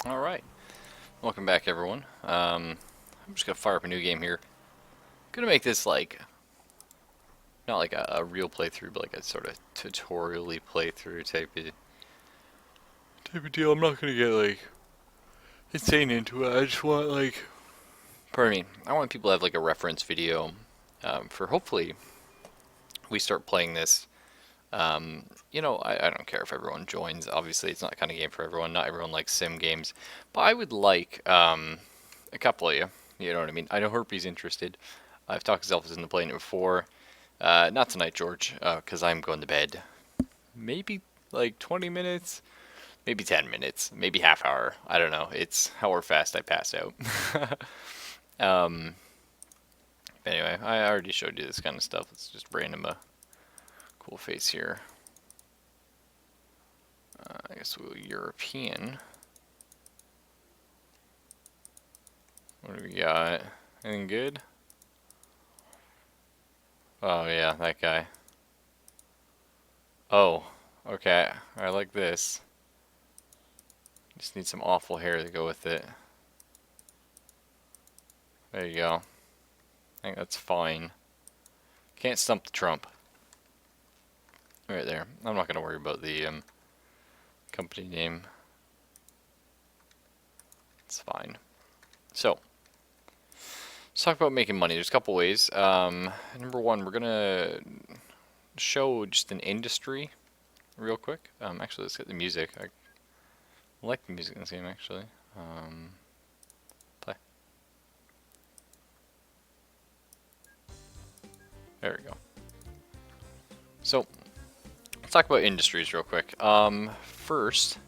Alright, welcome back everyone. I'm just gonna fire up a new game here. Gonna make this like, not like a real playthrough, but like a sort of tutorial-y playthrough type of deal. I'm not gonna get like insane into it. I just want like, pardon me, I want people to have like a reference video for hopefully we start playing this. I don't care if everyone joins. Obviously, it's not the kind of game for everyone. Not everyone likes sim games. But I would like a couple of you. You know what I mean? I know Herpy's interested. I've talked myself into playing it before. Not tonight, George, because I'm going to bed. Maybe like 20 minutes, maybe 10 minutes, maybe half hour. I don't know. It's however fast I pass out. um, anyway, I already showed you this kind of stuff. Let's just random a cool face here. I guess we'll European. What do we got? Anything good? Oh yeah, that guy. Oh, okay. I like this. Just need some awful hair to go with it. There you go. I think that's fine. Can't stump the Trump. Right there. I'm not gonna worry about the company name. It's fine. So, let's talk about making money. There's a couple ways. Number one, we're gonna show just an industry real quick. Actually, let's get the music. I like the music in this game, actually. Play. There we go. So, let's talk about industries real quick. First,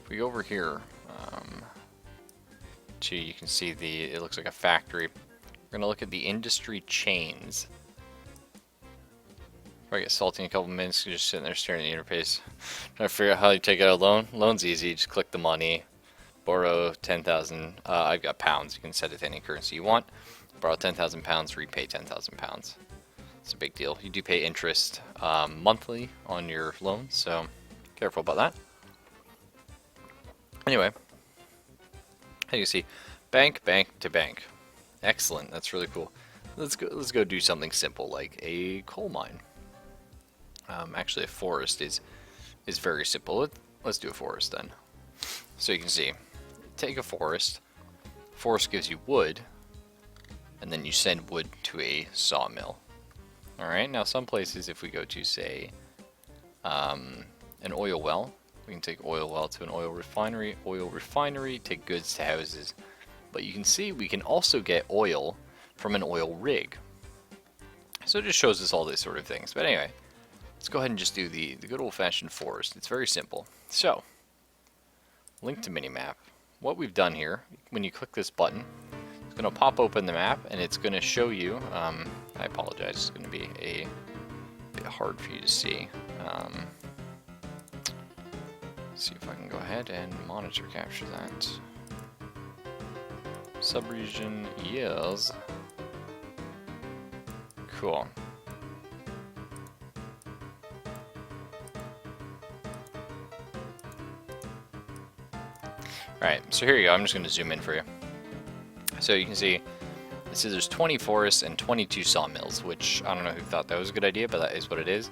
if we go over here, you can see it looks like a factory. We're gonna look at the industry chains. If I get salty in a couple minutes, you're just sitting there staring at the interface. Trying to figure out how you take out a loan. Loan's easy, just click the money. Borrow 10,000, I've got pounds, you can set it to any currency you want. Borrow 10,000 pounds, repay 10,000 pounds. It's a big deal. You do pay interest monthly on your loan, so careful about that. Anyway, as you can see, bank to bank. Excellent, that's really cool. Let's go do something simple like a coal mine. Actually, a forest is very simple. Let's do a forest then. So you can see, take a forest. Forest gives you wood, and then you send wood to a sawmill. All right. Now, some places, if we go to say an oil well, we can take oil well to an oil refinery, take goods to houses. But you can see we can also get oil from an oil rig. So it just shows us all these sort of things. But anyway, let's go ahead and just do the good old-fashioned forest. It's very simple. So, link to minimap. What we've done here, when you click this button, it's going to pop open the map, and it's going to show you, I apologize, it's going to be a bit hard for you to see. Let's see if I can go ahead and monitor capture that. Subregion, yes. Cool. Alright, so here you go. I'm just going to zoom in for you. So you can see, there's 20 forests and 22 sawmills, which I don't know who thought that was a good idea, but that is what it is.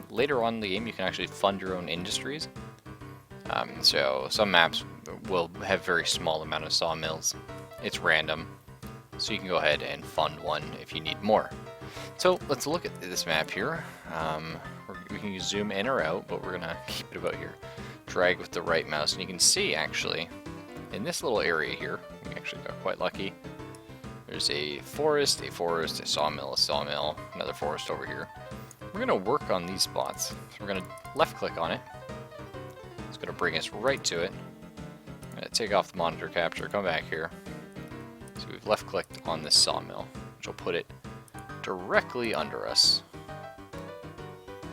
Later on in the game, you can actually fund your own industries. So some maps will have very small amount of sawmills. It's random, so you can go ahead and fund one if you need more. So let's look at this map here. We can zoom in or out, but we're gonna keep it about here. Drag with the right mouse, and you can see actually in this little area here, we actually got quite lucky. There's a forest, a sawmill, another forest over here. We're gonna work on these spots. So we're gonna left click on it. It's gonna bring us right to it. I'm gonna take off the monitor capture, come back here. So we've left clicked on this sawmill, which will put it directly under us.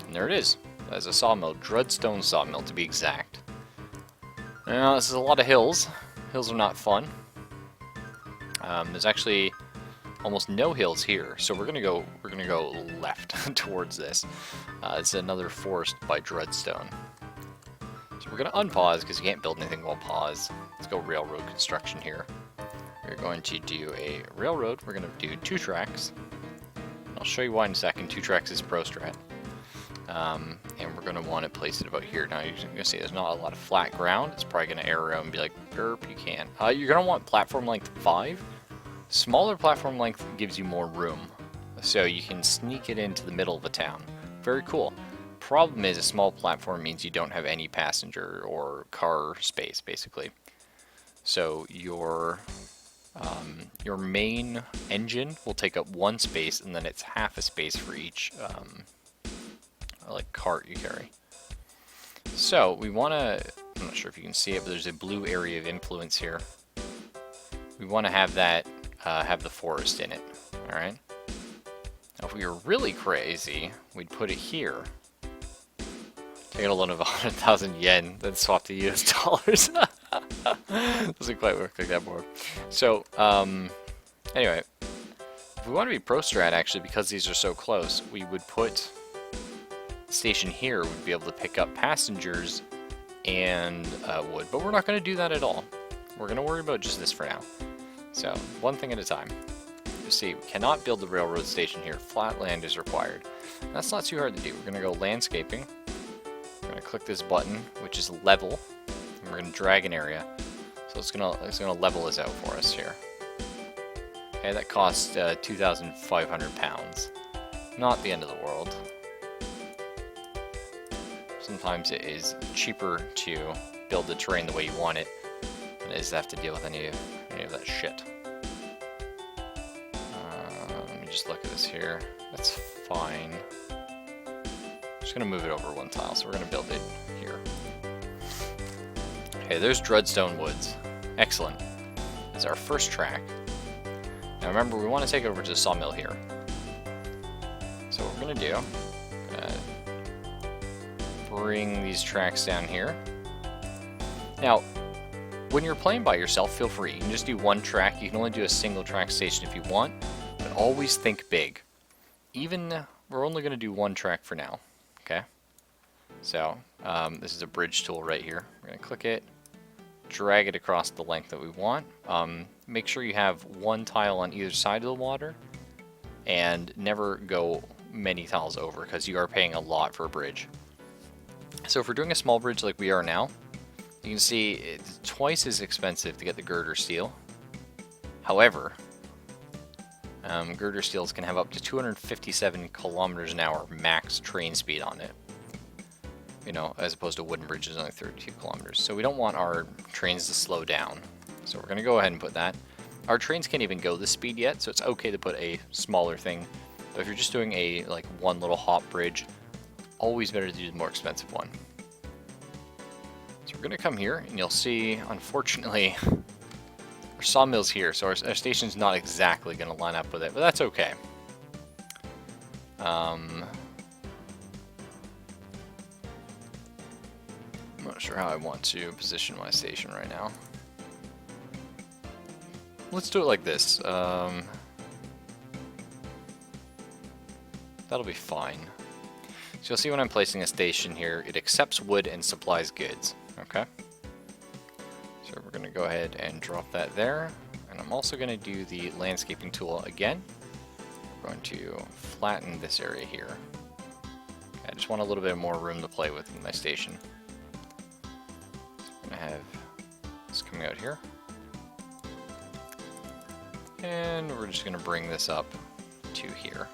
And there it is. That's a sawmill, Dreadstone Sawmill to be exact. Now this is a lot of hills. Hills are not fun. There's actually almost no hills here, so we're gonna go left towards this. It's another forest by Dreadstone. So So we're going to unpause because you can't build anything while pause. Let's go railroad construction here. We're going to do a railroad. We're going to do 2 tracks. I'll show you why in a second. 2 tracks is pro strat. And we're going to want to place it about here. Now you're going to see there's not a lot of flat ground. It's probably going to error out and be like, derp, you can't. You're going to want platform length 5. Smaller platform length gives you more room. So you can sneak it into the middle of a town. Very cool. Problem is a small platform means you don't have any passenger or car space, basically. So your main engine will take up 1 space, and then it's half a space for each like cart you carry. So we want to, I'm not sure if you can see it, but there's a blue area of influence here. We want to have that have the forest in it. All right. Now if we were really crazy, we'd put it here. Take a loan of 100,000 yen, then swap to US dollars. Doesn't quite work like that more. So anyway, if we want to be pro strat, actually, because these are so close, we would put station here. Would be able to pick up passengers and wood, but we're not going to do that at all. We're going to worry about just this for now. So one thing at a time. You see, we cannot build the railroad station here. Flat land is required. That's not too hard to do. We're going to go landscaping. We're going to click this button, which is level, and we're going to drag an area. So it's gonna level this out for us here. Okay, that costs 2,500 pounds. Not the end of the world. Sometimes it is cheaper to build the terrain the way you want it than it is to have to deal with any of that shit. Let me just look at this here. That's fine. I'm just gonna move it over 1 tile, so we're gonna build it here. Okay, there's Dreadstone Woods. Excellent. That's our first track. Now remember, we want to take it over to the sawmill here. So what we're going to do, bring these tracks down here. Now, when you're playing by yourself, feel free. You can just do 1 track. You can only do a single track station if you want, but always think big. We're only going to do 1 track for now, okay? So, this is a bridge tool right here. We're going to click it, drag it across the length that we want. Make sure you have 1 tile on either side of the water, and never go many tiles over, because you are paying a lot for a bridge. So if we're doing a small bridge like we are now, you can see it's twice as expensive to get the girder steel. However, girder steels can have up to 257 kilometers an hour max train speed on it. You know, as opposed to wooden bridges only 32 kilometers. So we don't want our trains to slow down. So we're going to go ahead and put that. Our trains can't even go this speed yet, so it's okay to put a smaller thing. But if you're just doing a like 1 little hop bridge, always better to do the more expensive one. So we're going to come here, and you'll see, unfortunately, our sawmill's here, so our station's not exactly going to line up with it, but that's okay. I'm not sure how I want to position my station right now. Let's do it like this. That'll be fine. So you'll see when I'm placing a station here, it accepts wood and supplies goods. Okay? So we're going to go ahead and drop that there. And I'm also going to do the landscaping tool again. We're going to flatten this area here. I just want a little bit more room to play with in my station. I'm going to have this coming out here. And we're just going to bring this up to here.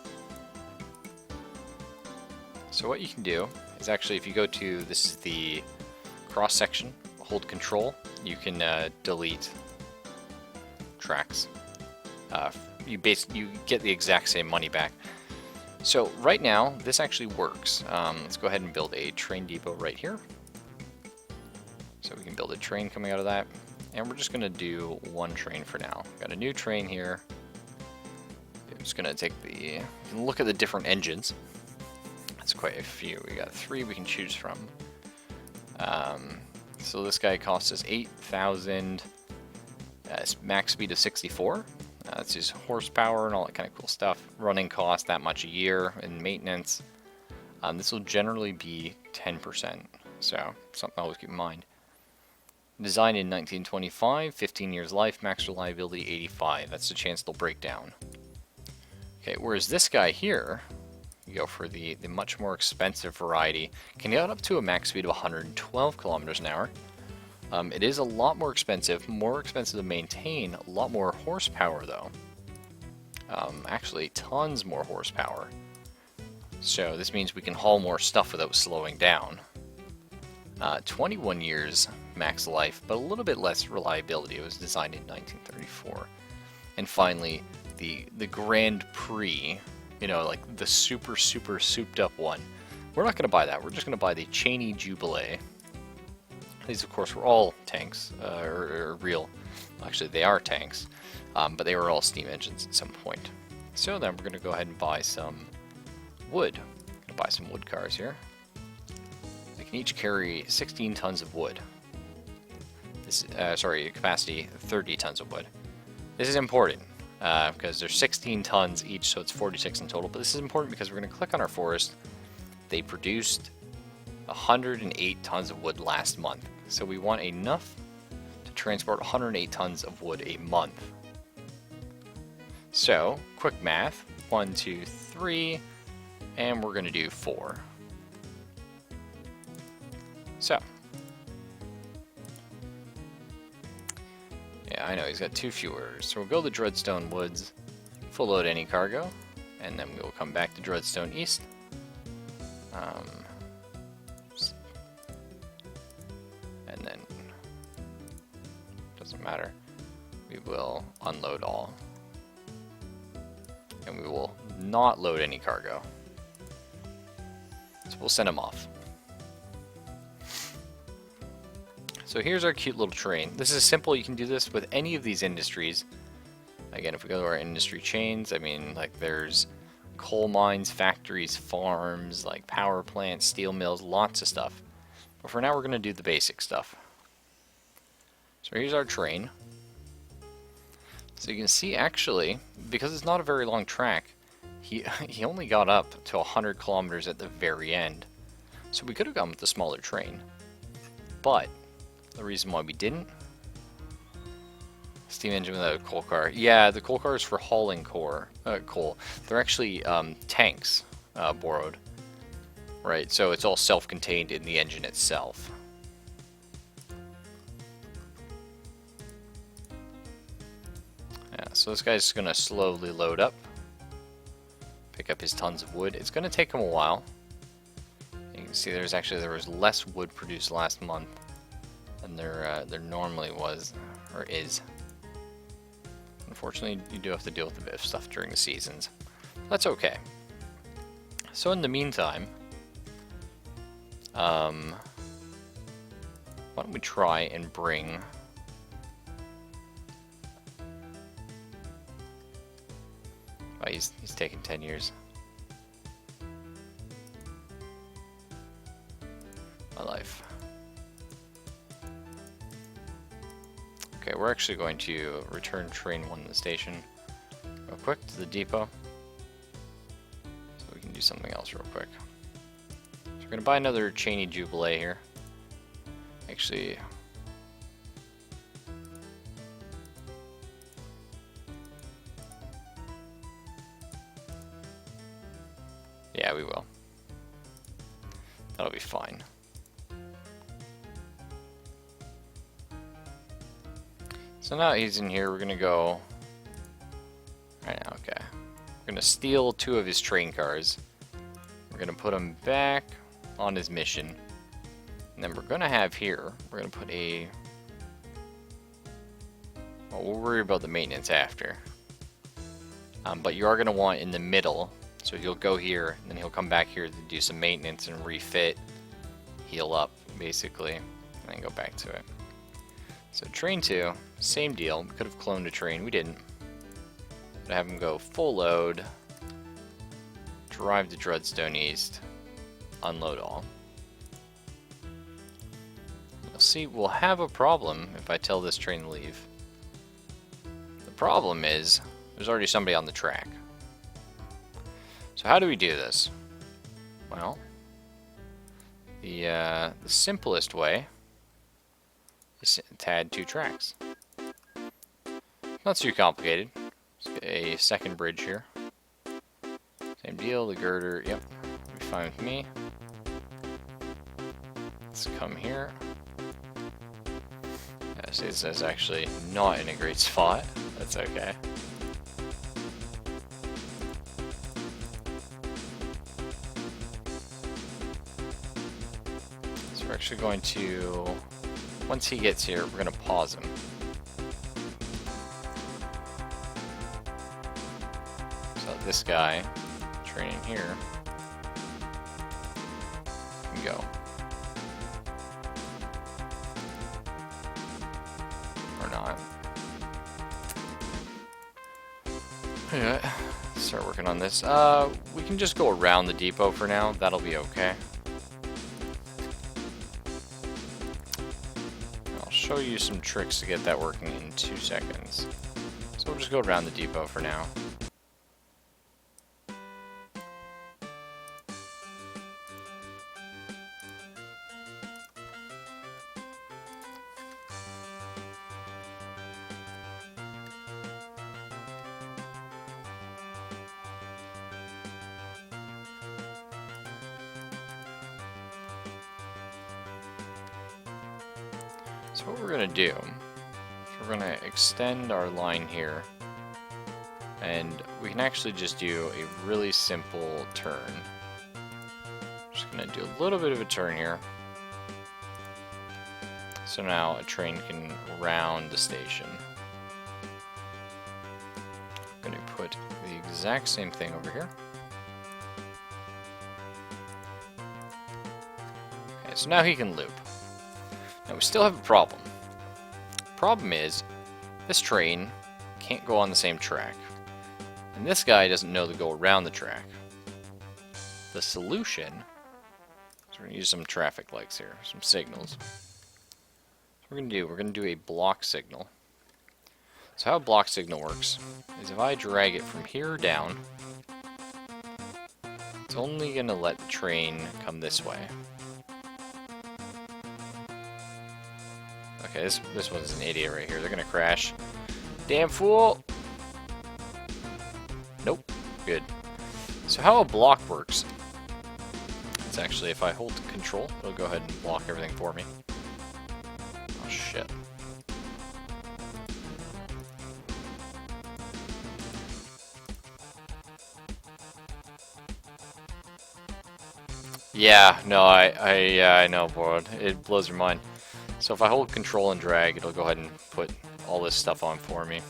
So what you can do is actually, if you go to, this is the cross section, hold control, you can delete tracks. You get the exact same money back. So right now, this actually works. Let's go ahead and build a train depot right here. So we can build a train coming out of that. And we're just going to do 1 train for now. Got a new train here. I'm just going to take you can look at the different engines. That's quite a few. We got 3 we can choose from. So this guy costs us 8,000, max speed of 64. That's his horsepower and all that kind of cool stuff. Running cost that much a year, and maintenance. This will generally be 10%. So, something to always keep in mind. Designed in 1925, 15 years life, max reliability 85. That's the chance they'll break down. Okay, whereas this guy here, you go for the much more expensive variety, can get up to a max speed of 112 kilometers an hour. It is a lot more expensive to maintain, a lot more horsepower though. Actually, tons more horsepower. So this means we can haul more stuff without slowing down. 21 years max life, but a little bit less reliability. It was designed in 1934. And finally, the Grand Prix, you know, like the super souped up one. We're not going to buy that. We're just going to buy the Cheney Jubilee. These, of course, were all tanks, or real. Actually, they are tanks, but they were all steam engines at some point. So then we're going to go ahead and buy some wood. Gonna buy some wood cars here. They can each carry 16 tons of wood. This, capacity 30 tons of wood. This is important because there's 16 tons each, so it's 46 in total. But this is important because we're going to click on our forest. They produced 108 tons of wood last month. So we want enough to transport 108 tons of wood a month. So, quick math. 1, 2, 3, and we're going to do 4. So. Yeah, I know, he's got 2 fewer. So we'll go to Dreadstone Woods, full load any cargo, and then we'll come back to Dreadstone East. And then, doesn't matter, we will unload all. And we will not load any cargo. So we'll send them off. So here's our cute little train. This is simple. You can do this with any of these industries. Again, if we go to our industry chains, I mean, like there's coal mines, factories, farms, like power plants, steel mills, lots of stuff. But for now, we're going to do the basic stuff. So here's our train. So you can see, actually, because it's not a very long track, he only got up to 100 kilometers at the very end. So we could have gone with the smaller train. But the reason why we didn't, steam engine without a coal car. Yeah, the coal car is for hauling coal. They're actually tanks borrowed. Right, so it's all self-contained in the engine itself. Yeah, so this guy's going to slowly load up. Pick up his tons of wood. It's going to take him a while. You can see there was less wood produced last month than there normally was, or is. Unfortunately, you do have to deal with a bit of stuff during the seasons. That's okay. So in the meantime, why don't we try and bring he's taking 10 years. My life. Okay, we're actually going to return train 1 to the station real quick to the depot. So we can do something else real quick. So we're going to buy another Cheney Jubilee here. Actually, yeah, we will. That'll be fine. So now he's in here, we're gonna go right now, okay. We're gonna steal 2 of his train cars. We're gonna put him back on his mission. And then we're gonna have here, we're gonna put a, well, we'll worry about the maintenance after. But you are gonna want in the middle. So he'll go here, and then he'll come back here to do some maintenance and refit, heal up, basically, and then go back to it. So train 2, same deal. We could have cloned a train, we didn't. But have him go full load, drive to Dreadstone East, unload all. You'll see, we'll have a problem if I tell this train to leave. The problem is, there's already somebody on the track. So how do we do this? Well, The simplest way is to add 2 tracks. Not too complicated. Let's get a second bridge here. Same deal, the girder, yep, be fine with me. Let's come here. Yeah, see, this is actually not in a great spot. That's okay. So we're actually going to, once he gets here, we're going to pause him. So this guy, training here, can go. Or not. Alright, start working on this. We can just go around the depot for now. That'll be okay. I'll show you some tricks to get that working in 2 seconds. So we'll just go around the depot for now. So what we're going to do, we're going to extend our line here, and we can actually just do a really simple turn. Just going to do a little bit of a turn here. So now a train can round the station. I'm going to put the exact same thing over here. Okay, so now he can loop. Now we still have a problem. Problem is, this train can't go on the same track. And this guy doesn't know to go around the track. The solution is we're going to use some traffic lights here, some signals. What we're going to do a block signal. So how a block signal works is if I drag it from here down, it's only going to let the train come this way. Okay, this one's an idiot right here. They're gonna crash. Damn fool! Nope. Good. So how a block works, it's actually if I hold control, it'll go ahead and block everything for me. Oh shit. Yeah, no, I know, bro. It blows your mind. So if I hold control and drag, it'll go ahead and put all this stuff on for me.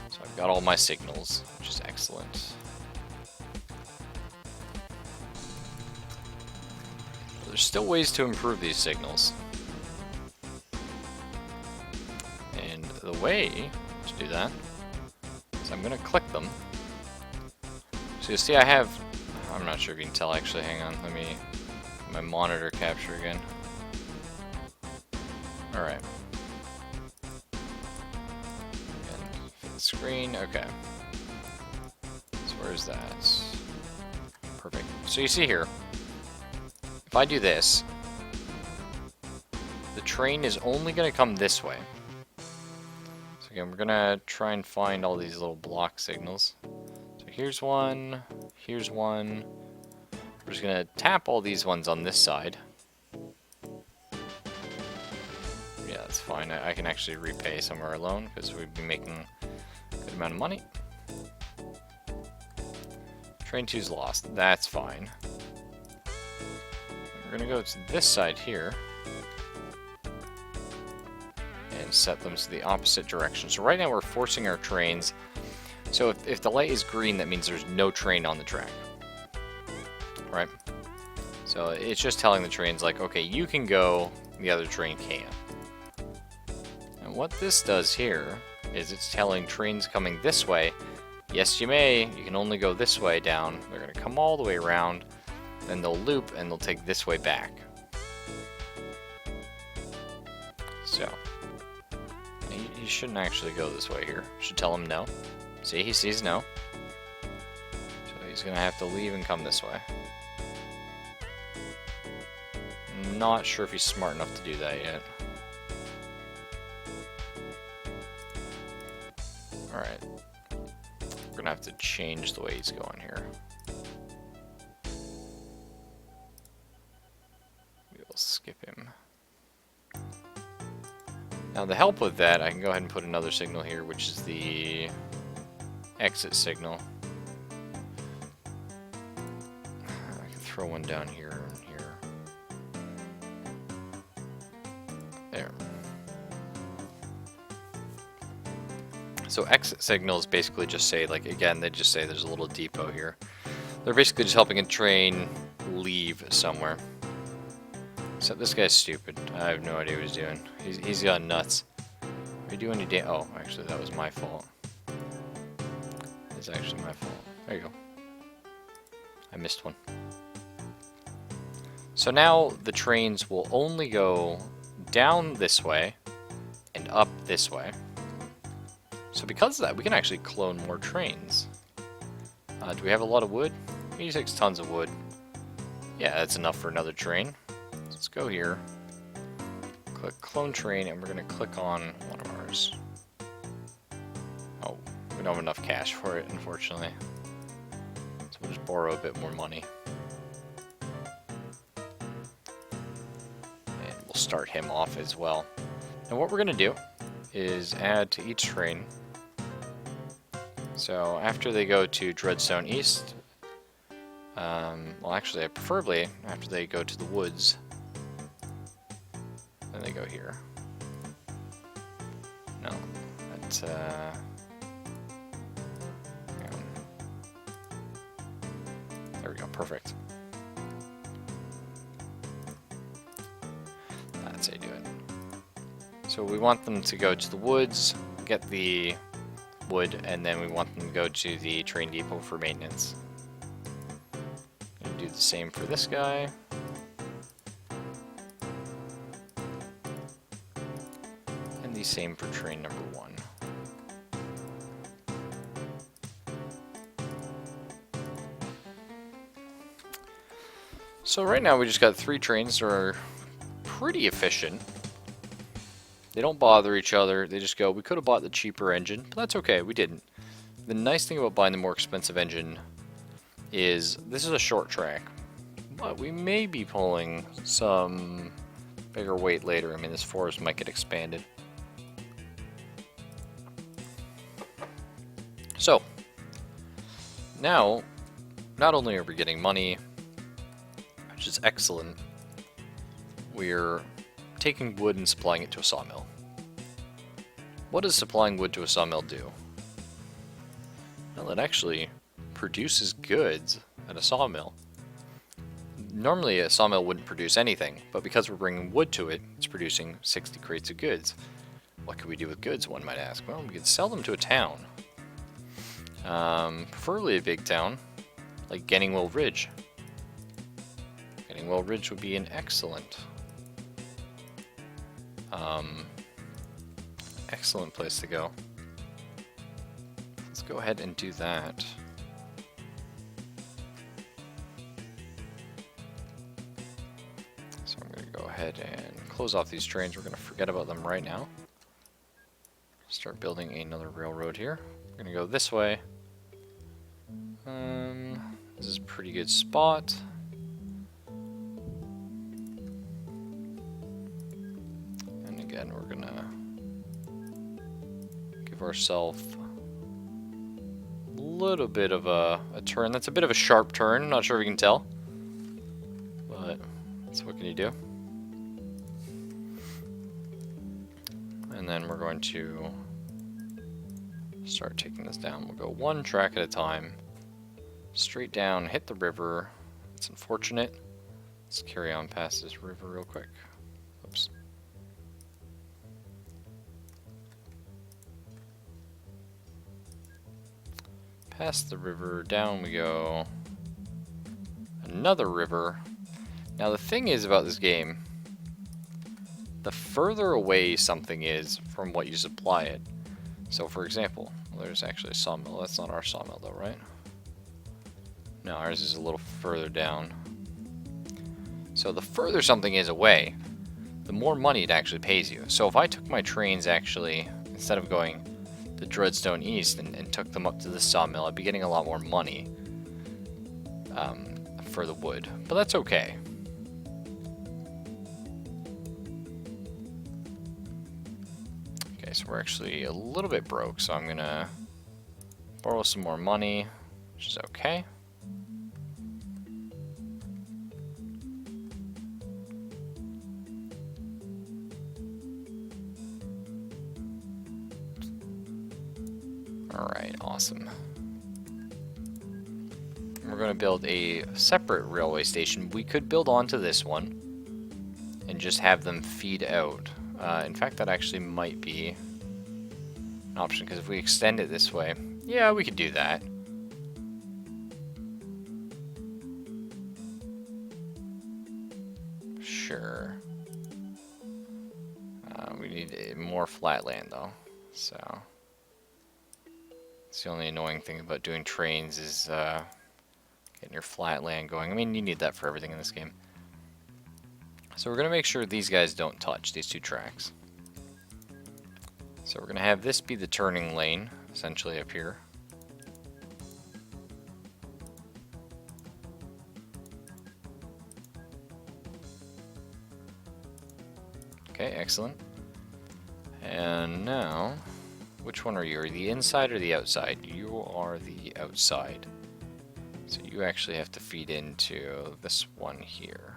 So I've got all my signals, which is excellent. There's still ways to improve these signals. And the way to do that is I'm going to click them. So you see I have, I'm not sure if you can tell actually, hang on, let me, my monitor capture again. Alright. Fit the screen, okay. So where's that? Perfect. So you see here, if I do this, the train is only going to come this way. So again, we're going to try and find all these little block signals. So here's one, here's one. We're just going to tap all these ones on this side. That's fine. I can actually repay some of our loan because we'd be making a good amount of money. Train 2's lost. That's fine. We're going to go to this side here and set them to the opposite direction. So right now we're forcing our trains. So if the light is green, that means there's no train on the track. Right? So it's just telling the trains like, okay, you can go, the other train can't. And what this does here is it's telling trains coming this way, yes you may, you can only go this way down. They're going to come all the way around, then they'll loop and they'll take this way back. So, he shouldn't actually go this way here. Should tell him no. See, he sees no. So he's going to have to leave and come this way. Not sure if he's smart enough to do that yet. Alright. We're gonna have to change the way he's going here. We will skip him. Now to help with that, I can go ahead and put another signal here, which is the exit signal. I can throw one down here and here. There. So exit signals basically just say, like, again, they just say there's a little depot here. They're basically just helping a train leave somewhere. Except this guy's stupid. I have no idea what he's doing. He's gone nuts. Are you doing any damage? Oh, actually, that was my fault. It's actually my fault. There you go. I missed one. So now the trains will only go down this way and up this way. So because of that, we can actually clone more trains. Do we have a lot of wood? 86 tons of wood. Yeah, that's enough for another train. So let's go here. Click clone train, and we're going to click on one of ours. Oh, we don't have enough cash for it, unfortunately. So we'll just borrow a bit more money. And we'll start him off as well. Now what we're going to do is add to each train. So after they go to Dreadstone East, well actually preferably after they go to the woods, then they go here. No, that's there we go, perfect. That's how you do it. So we want them to go to the woods, get the wood, and then we want them to go to the train depot for maintenance. And do the same for this guy. And the same for train number 1. So right now we just got 3 trains that are pretty efficient. They don't bother each other, they just go, we could have bought the cheaper engine, but that's okay, we didn't. The nice thing about buying the more expensive engine is this is a short track, but we may be pulling some bigger weight later. I mean, this forest might get expanded. So, now, not only are we getting money, which is excellent, we're taking wood and supplying it to a sawmill. What does supplying wood to a sawmill do? Well, it actually produces goods at a sawmill. Normally a sawmill wouldn't produce anything, but because we're bringing wood to it, it's producing 60 crates of goods. What could we do with goods, one might ask? Well, we could sell them to a town. Preferably a big town, like Genningwell Ridge. Genningwell Ridge would be an excellent excellent place to go. Let's go ahead and do that. So I'm going to go ahead and close off these trains. We're going to forget about them right now. Start building another railroad here. We're going to go this way. This is a pretty good spot. Again, we're gonna give ourselves a little bit of a turn. That's a bit of a sharp turn, not sure if you can tell, but that's what can you do. And then we're going to start taking this down. We'll go one track at a time, straight down, hit the river. It's unfortunate. Let's carry on past this river real quick. Oops. Past the river, down we go. Another river. Now the thing is about this game, the further away something is from what you supply it. So for example, well, there's actually a sawmill. That's not our sawmill though, right? No, ours is a little further down. So the further something is away, the more money it actually pays you. So if I took my trains actually, instead of going the Dreadstone East and took them up to the sawmill, I'd be getting a lot more money for the wood. But that's okay. Okay, so we're actually a little bit broke, so I'm gonna borrow some more money, which is okay. Alright, awesome. We're going to build a separate railway station. We could build onto this one and just have them feed out. In fact, that actually might be an option, because if we extend it this way, yeah, we could do that. Sure. We need more flat land, though, so... It's the only annoying thing about doing trains is getting your flat land going. I mean, you need that for everything in this game. So we're going to make sure these guys don't touch, these two tracks. So we're going to have this be the turning lane, essentially up here. Okay, excellent. And now... Which one are you? Are you the inside or the outside? You are the outside. So you actually have to feed into this one here.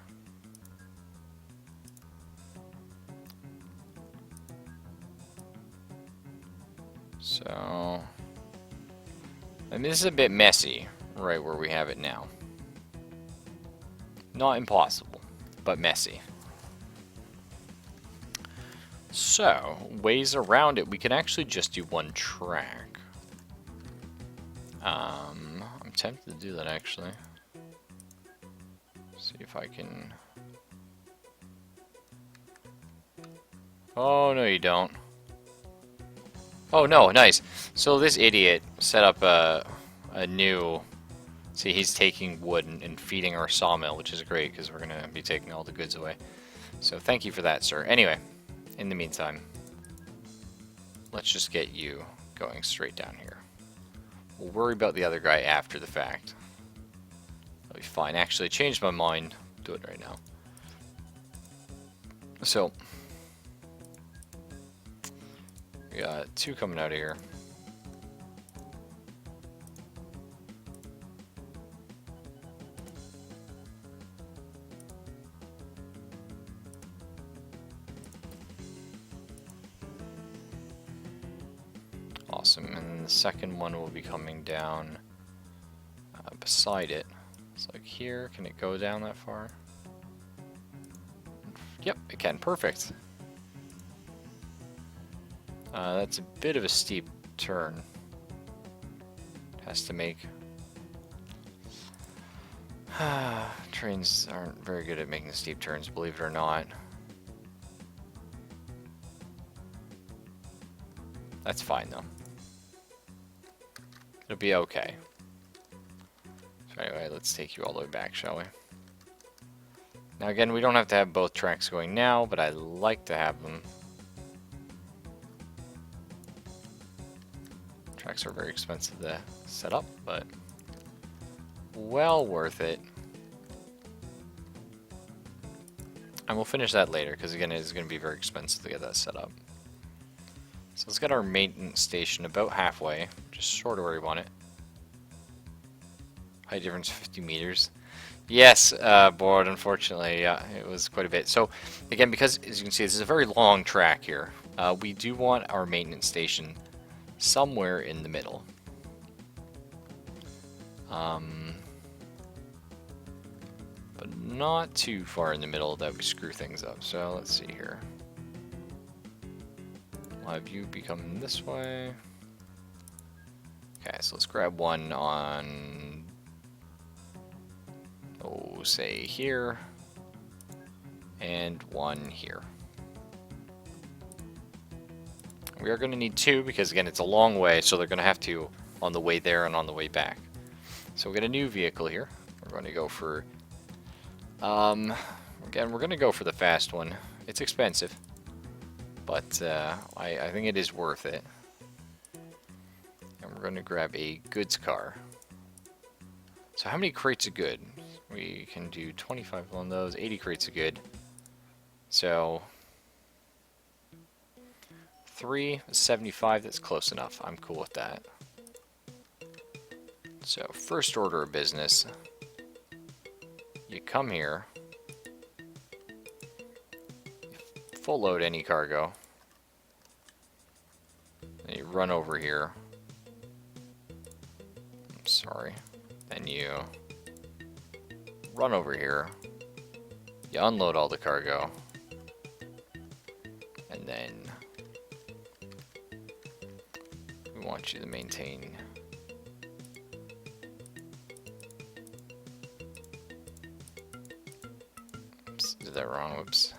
So... I mean, this is a bit messy, right where we have it now. Not impossible, but messy. So, ways around it, we can actually just do one track. I'm tempted to do that, actually. See if I can... Oh, no you don't. Oh, no, nice. So this idiot set up a new... See, he's taking wood and feeding our sawmill, which is great, because we're going to be taking all the goods away. So thank you for that, sir. Anyway. In the meantime, let's just get you going straight down here. We'll worry about the other guy after the fact. That'll be fine. Actually, I changed my mind. Do it right now. So, we got two coming out of here. Awesome, and then the second one will be coming down beside it. It's like here, can it go down that far? Yep, it can, perfect. That's a bit of a steep turn. It has to make. Trains aren't very good at making steep turns, believe it or not. That's fine though. It'll be okay. So anyway, let's take you all the way back, shall we? Now again, we don't have to have both tracks going now, but I like to have them. Tracks are very expensive to set up, but well worth it. And we'll finish that later, because again, it is going to be very expensive to get that set up. So let's get our maintenance station about halfway, just short of where we want it. Height difference 50 meters. Yes, board, unfortunately, yeah, it was quite a bit. So again, because as you can see, this is a very long track here, we do want our maintenance station somewhere in the middle. But not too far in the middle that we screw things up. So let's see here. We'll have you be coming this way. Okay, so let's grab one on, oh, say here, and one here. We are going to need two because, again, it's a long way, so they're going to have to on the way there and on the way back. So we'll get a new vehicle here. We're going to go for Again, we're going to go for the fast one. It's expensive, but I think it is worth it. And we're going to grab a goods car. So how many crates of good? We can do 25 on those, 80 crates of good. So 375, that's close enough. I'm cool with that. So first order of business, you come here, full load any cargo, then you run over here. I'm sorry. Then you run over here, you unload all the cargo, and then we want you to maintain. Oops, did that wrong, whoops.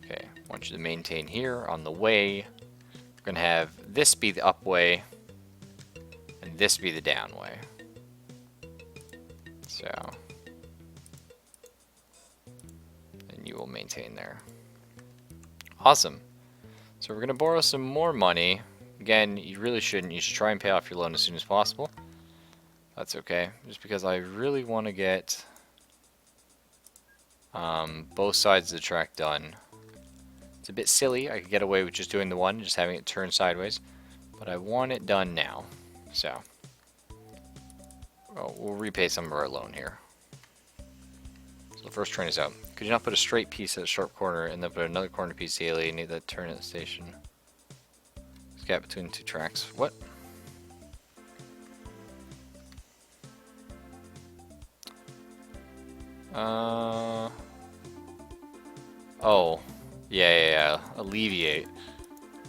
Okay, I want you to maintain here on the way. We're gonna have this be the up way, and this be the down way. So, and you will maintain there. Awesome. So we're gonna borrow some more money. Again, you really shouldn't. You should try and pay off your loan as soon as possible. That's okay, just because I really want to get both sides of the track done. It's a bit silly. I could get away with just doing the one, just having it turn sideways, but I want it done now. So, well, we'll repay some of our loan here. So the first train is out. Could you not put a straight piece at a sharp corner and then put another corner piece daily? You need that turn at the station. There's a gap between two tracks. What? Oh. Yeah. Alleviate.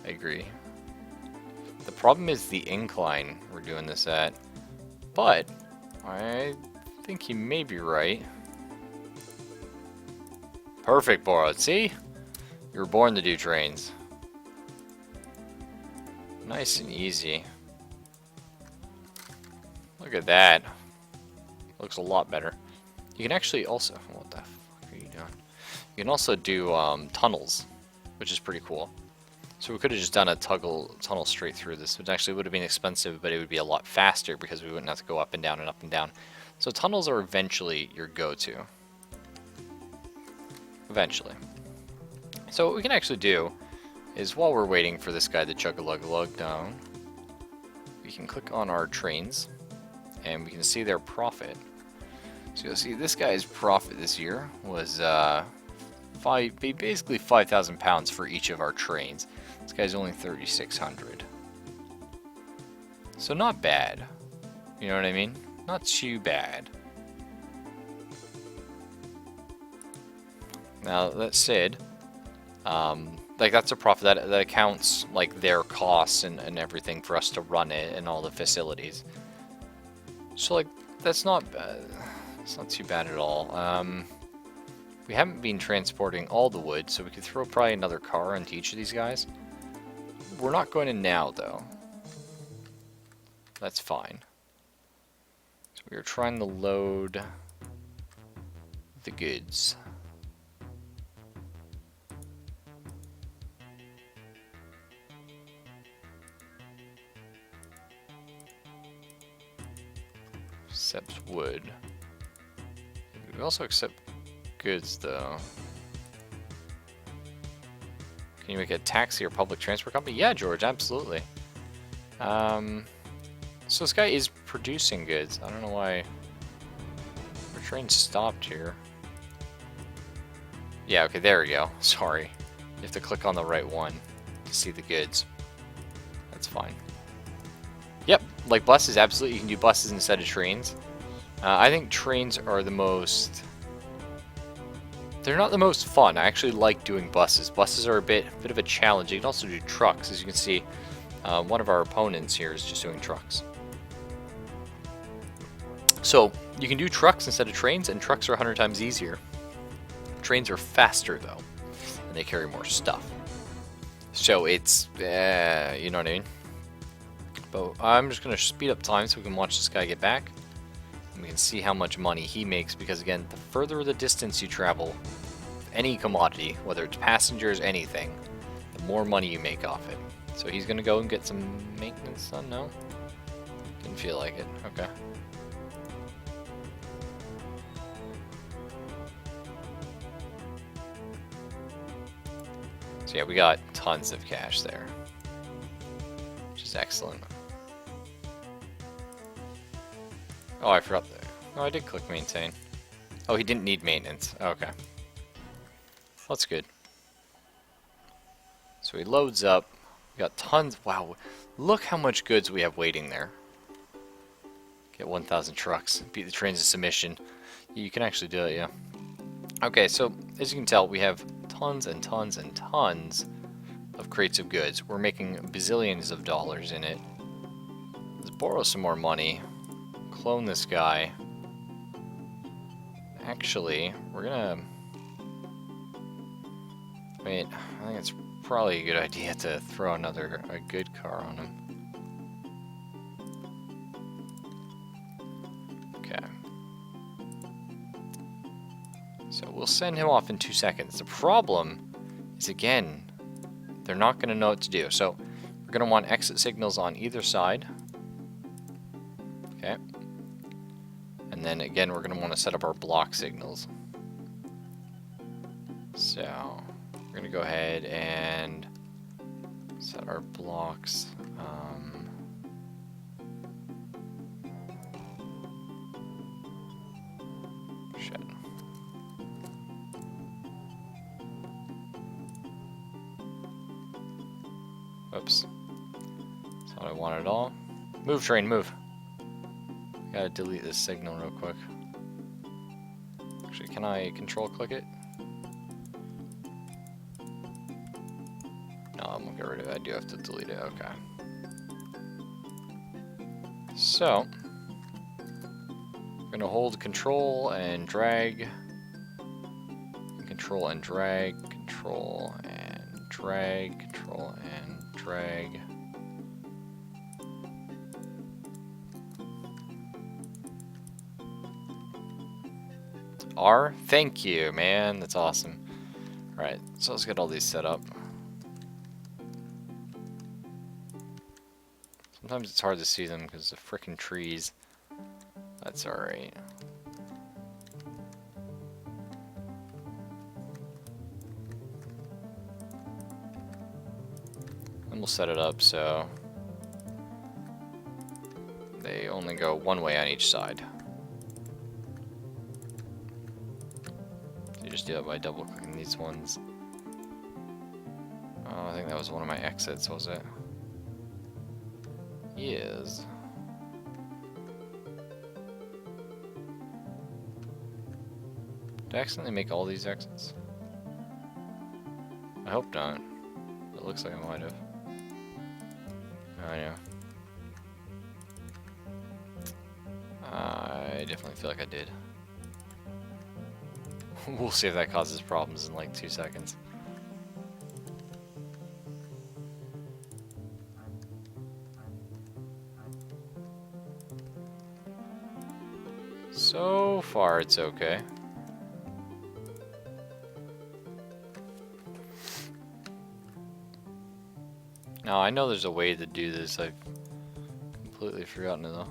I agree. The problem is the incline we're doing this at. But I think you may be right. Perfect, Borrowed. See? You were born to do trains. Nice and easy. Look at that. Looks a lot better. You can actually also... What the fuck are you doing? You can also do tunnels, which is pretty cool. So we could have just done a tunnel straight through this. It actually would have been expensive, but it would be a lot faster because we wouldn't have to go up and down and up and down. So tunnels are eventually your go-to. Eventually. So what we can actually do is while we're waiting for this guy to chug-a-lug-a-lug down, we can click on our trains and we can see their profit. So you'll see this guy's profit this year was basically 5,000 pounds for each of our trains. This guy's only 3,600. So not bad. You know what I mean? Not too bad. Now that said, like that's a profit that accounts like their costs and everything for us to run it and all the facilities. So like that's not bad. It's not too bad at all. We haven't been transporting all the wood, so we could throw probably another car into each of these guys. We're not going to now, though. That's fine. So we are trying to load the goods. Accepts wood. We also accept goods, though. Can you make a taxi or public transport company? Yeah, George, absolutely. So this guy is producing goods. I don't know why our train stopped here. Yeah, okay, there we go. Sorry. You have to click on the right one to see the goods. That's fine. Yep, like buses, absolutely. You can do buses instead of trains. I think trains are the most... They're not the most fun. I actually like doing buses. Buses are a bit of a challenge. You can also do trucks. As you can see, one of our opponents here is just doing trucks. So you can do trucks instead of trains, and trucks are 100 times easier. Trains are faster, though, and they carry more stuff. So it's, you know what I mean? But I'm just going to speed up time so we can watch this guy get back. And we can see how much money he makes because, again, the further the distance you travel, any commodity, whether it's passengers, anything, the more money you make off it. So he's gonna go and get some maintenance done. No, didn't feel like it. Okay. So yeah, we got tons of cash there, which is excellent. Oh, I forgot that. Oh, I did click maintain. Oh, he didn't need maintenance. Okay. That's good. So he loads up. We got tons. Wow, look how much goods we have waiting there. Get 1,000 trucks. Beat the trains to submission. You can actually do it, yeah. Okay, so as you can tell, we have tons and tons and tons of crates of goods. We're making bazillions of dollars in it. Let's borrow some more money. Clone this guy. Actually, we're gonna... Wait, I think it's probably a good idea to throw a good car on him. Okay. So we'll send him off in 2 seconds. The problem is, again, they're not going to know what to do. So we're going to want exit signals on either side. Okay. And then again, we're going to want to set up our block signals. So we're going to go ahead and set our blocks. Shit. Whoops. That's not what I wanted at all. Move, train, move. Gotta delete this signal real quick. Actually, can I control click it? No, I'm gonna get rid of it. I do have to delete it. Okay. So, I'm gonna hold control and drag. Control and drag. Control and drag. Control and drag. R? Thank you, man. That's awesome. Alright, so let's get all these set up. Sometimes it's hard to see them because of frickin' trees. That's alright. And we'll set it up so they only go one way on each side. You just do that by double clicking these ones. Oh, I think that was one of my exits, was it? Yes. Did I accidentally make all these exits? I hope not. It looks like I might have. Oh, yeah. I definitely feel like I did. We'll see if that causes problems in like 2 seconds. So far, it's okay. Now, I know there's a way to do this. I've completely forgotten it, though.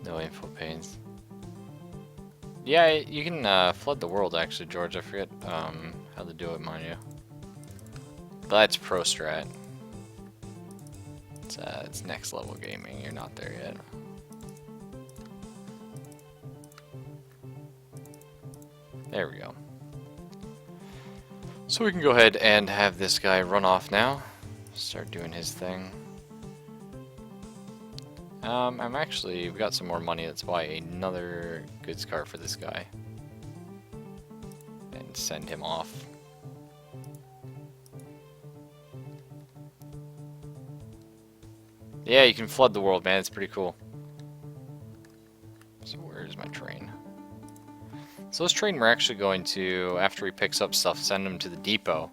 No info panes. Yeah, you can flood the world, actually, George. I forget how to do it, mind you. But that's pro strat. It's next level gaming. You're not there yet. There we go. So we can go ahead and have this guy run off now. Start doing his thing. We've got some more money. Let's buy another goods car for this guy. And send him off. Yeah, you can flood the world, man. It's pretty cool. So where's my train? So this train we're actually going to, after he picks up stuff, send him to the depot.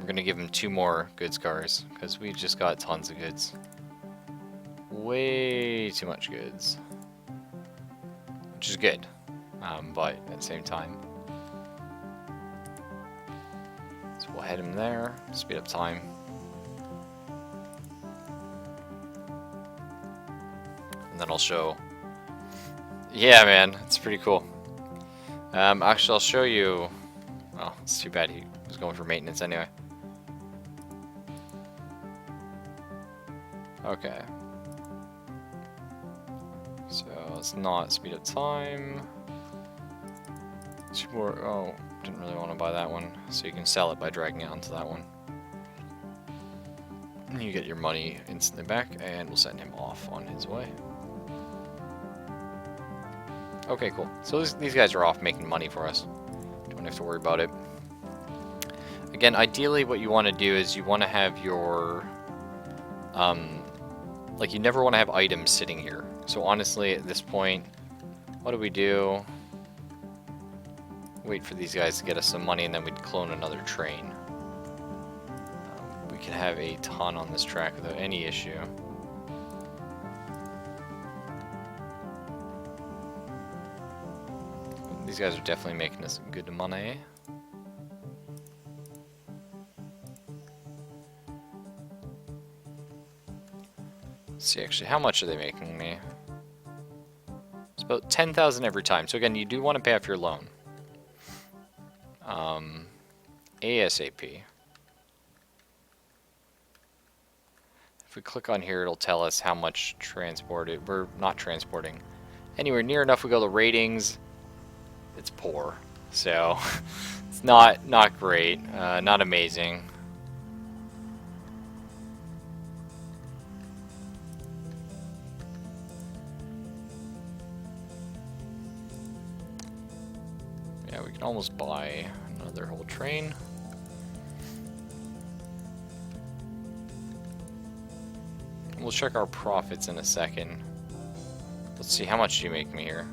we're gonna give him 2 more goods cars, because we just got tons of goods. Way too much goods. Which is good, but at the same time. So we'll head him there, speed up time. And then I'll show... Yeah, man, it's pretty cool. Actually, I'll show you... Oh, it's too bad he was going for maintenance anyway. Okay. So, let's not speed up time. 2 more... Oh, didn't really want to buy that one. So you can sell it by dragging it onto that one. And you get your money instantly back, and we'll send him off on his way. Okay, cool. So these guys are off making money for us. Don't have to worry about it. Again, ideally what you want to do is you want to have your... like, you never want to have items sitting here. So honestly, at this point, what do? Wait for these guys to get us some money, and then we'd clone another train. We can have a ton on this track without any issue. These guys are definitely making us some good money. Let's see, actually, how much are they making me? It's about 10,000 every time. So again, you do want to pay off your loan. ASAP. If we click on here, it'll tell us how much transported. We're not transporting anywhere near enough. We go to ratings. It's poor, so it's not great, not amazing. Yeah, we can almost buy another whole train. We'll check our profits in a second. Let's see, how much do you make me here?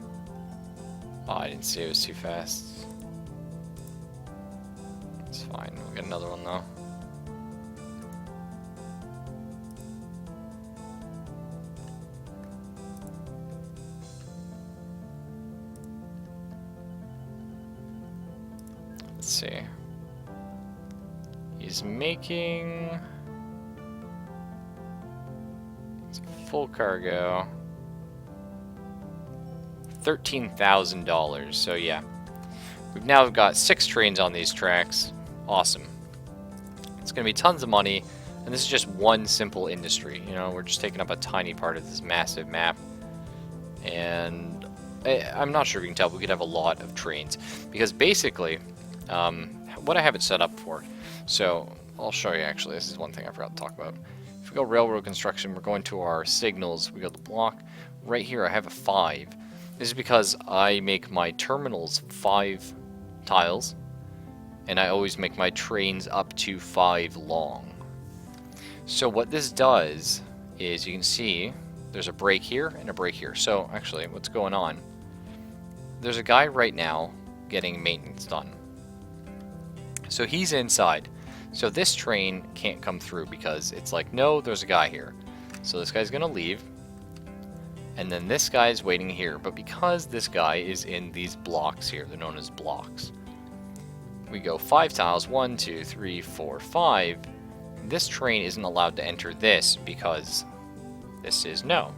Oh, I didn't see it was too fast. It's fine, we'll get another one though. Let's see. He's making... It's full cargo. $13,000, so yeah. We've now got 6 trains on these tracks. Awesome. It's going to be tons of money, and this is just one simple industry. You know, we're just taking up a tiny part of this massive map. And I'm not sure if you can tell, but we could have a lot of trains. Because basically, what I have it set up for, so I'll show you actually, this is one thing I forgot to talk about. If we go railroad construction, we're going to our signals, we go to block. Right here I have a 5. This is because I make my terminals 5 tiles, and I always make my trains up to 5 long. So what this does is, you can see there's a break here and a break here. So actually, what's going on? There's a guy right now getting maintenance done. So he's inside. So this train can't come through because it's like, no, there's a guy here. So this guy's gonna leave. And then this guy is waiting here, but because this guy is in these blocks here, they're known as blocks. We go 5 tiles, 1, 2, 3, 4, 5. This train isn't allowed to enter this because this is no.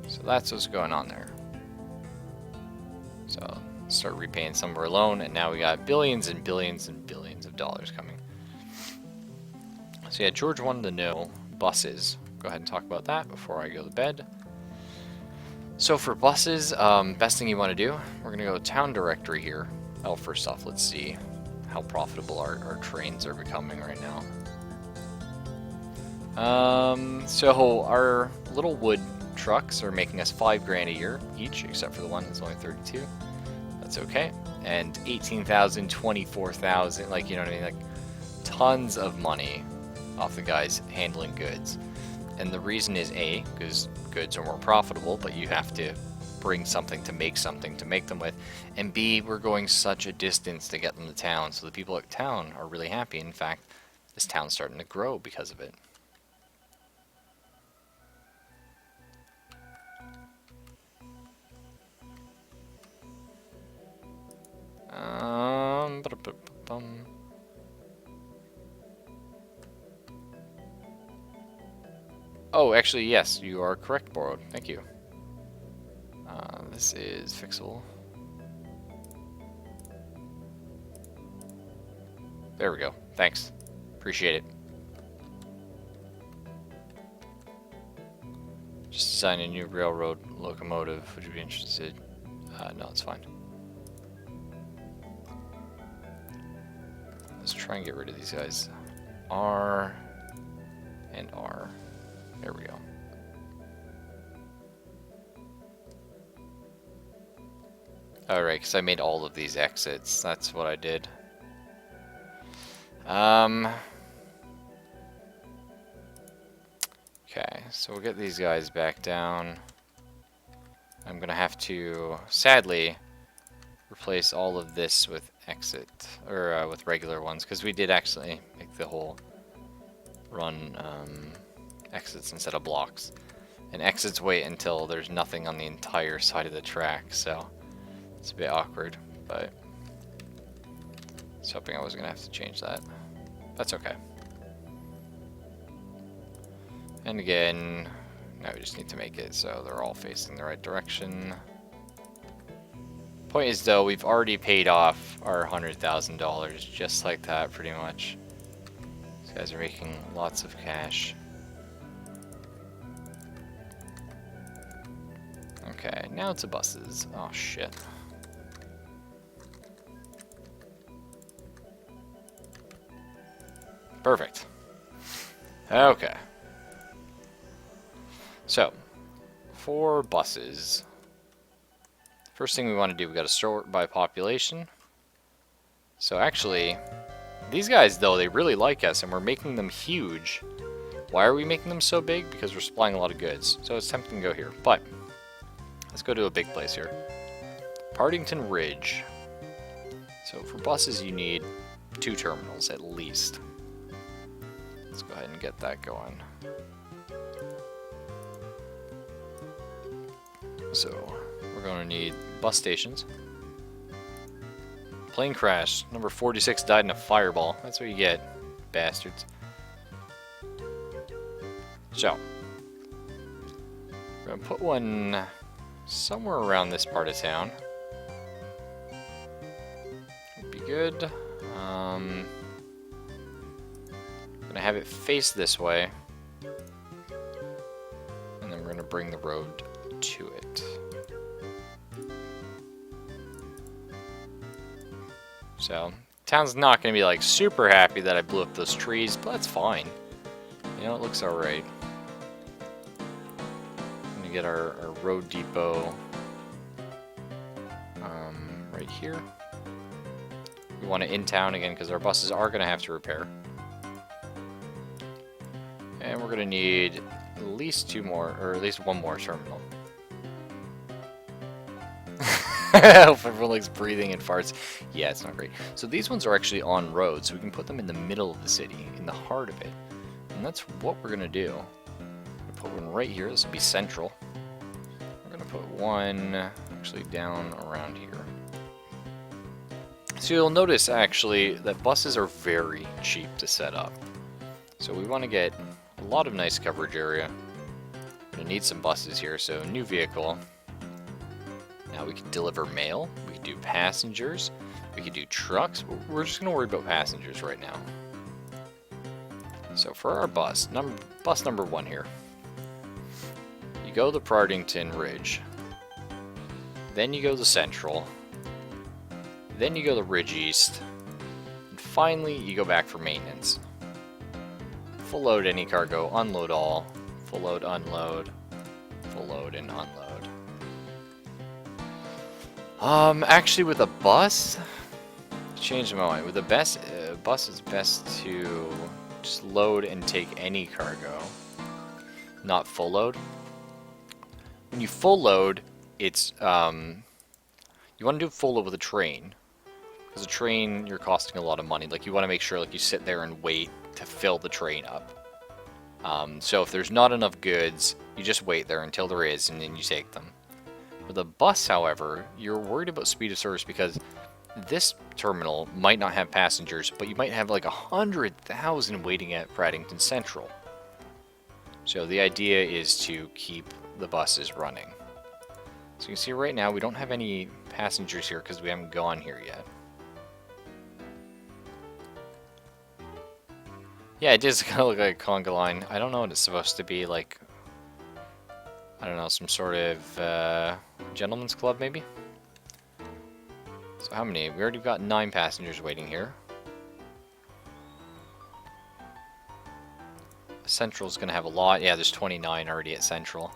So that's what's going on there. So start repaying some of our loan, and now we got billions and billions and billions of dollars coming. So yeah, George wanted to know buses. Go ahead and talk about that before I go to bed. So for buses, best thing you want to do, we're going to go town directory here. Oh, first off, let's see how profitable our trains are becoming right now. So our little wood trucks are making us $5 grand a year each, except for the one that's only 32. That's okay. And 18,000, 24,000, like, you know what I mean? Like, tons of money off the guys handling goods. And the reason is A, because goods are more profitable, but you have to bring something to make them with, and B, we're going such a distance to get them to town, so the people at town are really happy. In fact, this town's starting to grow because of it. Oh, actually, yes, you are correct, Borrowed. Thank you. This is fixable. There we go. Thanks. Appreciate it. Just design a new railroad locomotive. Would you be interested? No, it's fine. Let's try and get rid of these guys. R and R. There we go. Alright, because I made all of these exits. That's what I did. Okay, so we'll get these guys back down. I'm gonna have to, sadly, replace all of this with exit, or with regular ones, because we did actually make the whole run exits instead of blocks. And exits wait until there's nothing on the entire side of the track, so it's a bit awkward, but I was hoping I wasn't gonna have to change that. That's okay. And again, now we just need to make it so they're all facing the right direction. Point is, though, we've already paid off our $100,000 just like that, pretty much. These guys are making lots of cash. Okay, now it's the buses. Oh, shit. Perfect. Okay. So, for buses, first thing we want to do, we got to sort by population. So actually, these guys, though, they really like us, and we're making them huge. Why are we making them so big? Because we're supplying a lot of goods. So it's tempting to go here. But let's go to a big place here. Partington Ridge. So for buses, you need 2 terminals at least. Let's go ahead and get that going. So, we're going to need bus stations. Plane crash. Number 46 died in a fireball. That's what you get, bastards. So, we're going to put one somewhere around this part of town. Would be good. I'm going to have it face this way. And then we're going to bring the road to it. So, town's not going to be like super happy that I blew up those trees, but that's fine. You know, it looks alright. I'm going to get our road depot right here. We want it in town again because our buses are going to have to repair. And we're going to need at least 2 more, or at least 1 more terminal. I hope everyone likes breathing and farts. Yeah, it's not great. So these ones are actually on roads, so we can put them in the middle of the city, in the heart of it. And that's what we're going to do. I'm going to put one right here. This will be central. We're going to put one actually down around here. So you'll notice, actually, that buses are very cheap to set up. So we want to get a lot of nice coverage area. We're going to need some buses here, so new vehicle. Now we can deliver mail, we can do passengers, we can do trucks. We're just going to worry about passengers right now. So for our bus number 1 here. You go to Partington Ridge. Then you go to Central. Then you go to Ridge East. And finally you go back for maintenance. Full load any cargo, unload all. Full load, unload. Full load and unload. Actually, with a bus, change my mind. With a bus is best to just load and take any cargo, not full load. When you full load, it's you want to do full load with a train, because a train you're costing a lot of money. Like you want to make sure like you sit there and wait to fill the train up. So if there's not enough goods, you just wait there until there is, and then you take them. With a bus, however, you're worried about speed of service because this terminal might not have passengers, but you might have like 100,000 waiting at Paddington Central. So the idea is to keep the buses running. So you can see right now we don't have any passengers here because we haven't gone here yet. Yeah, it does kind of look like a conga line. I don't know what it's supposed to be, like, I don't know, some sort of gentleman's club maybe? So how many? We already got 9 passengers waiting here. Central's going to have a lot. Yeah, there's 29 already at Central.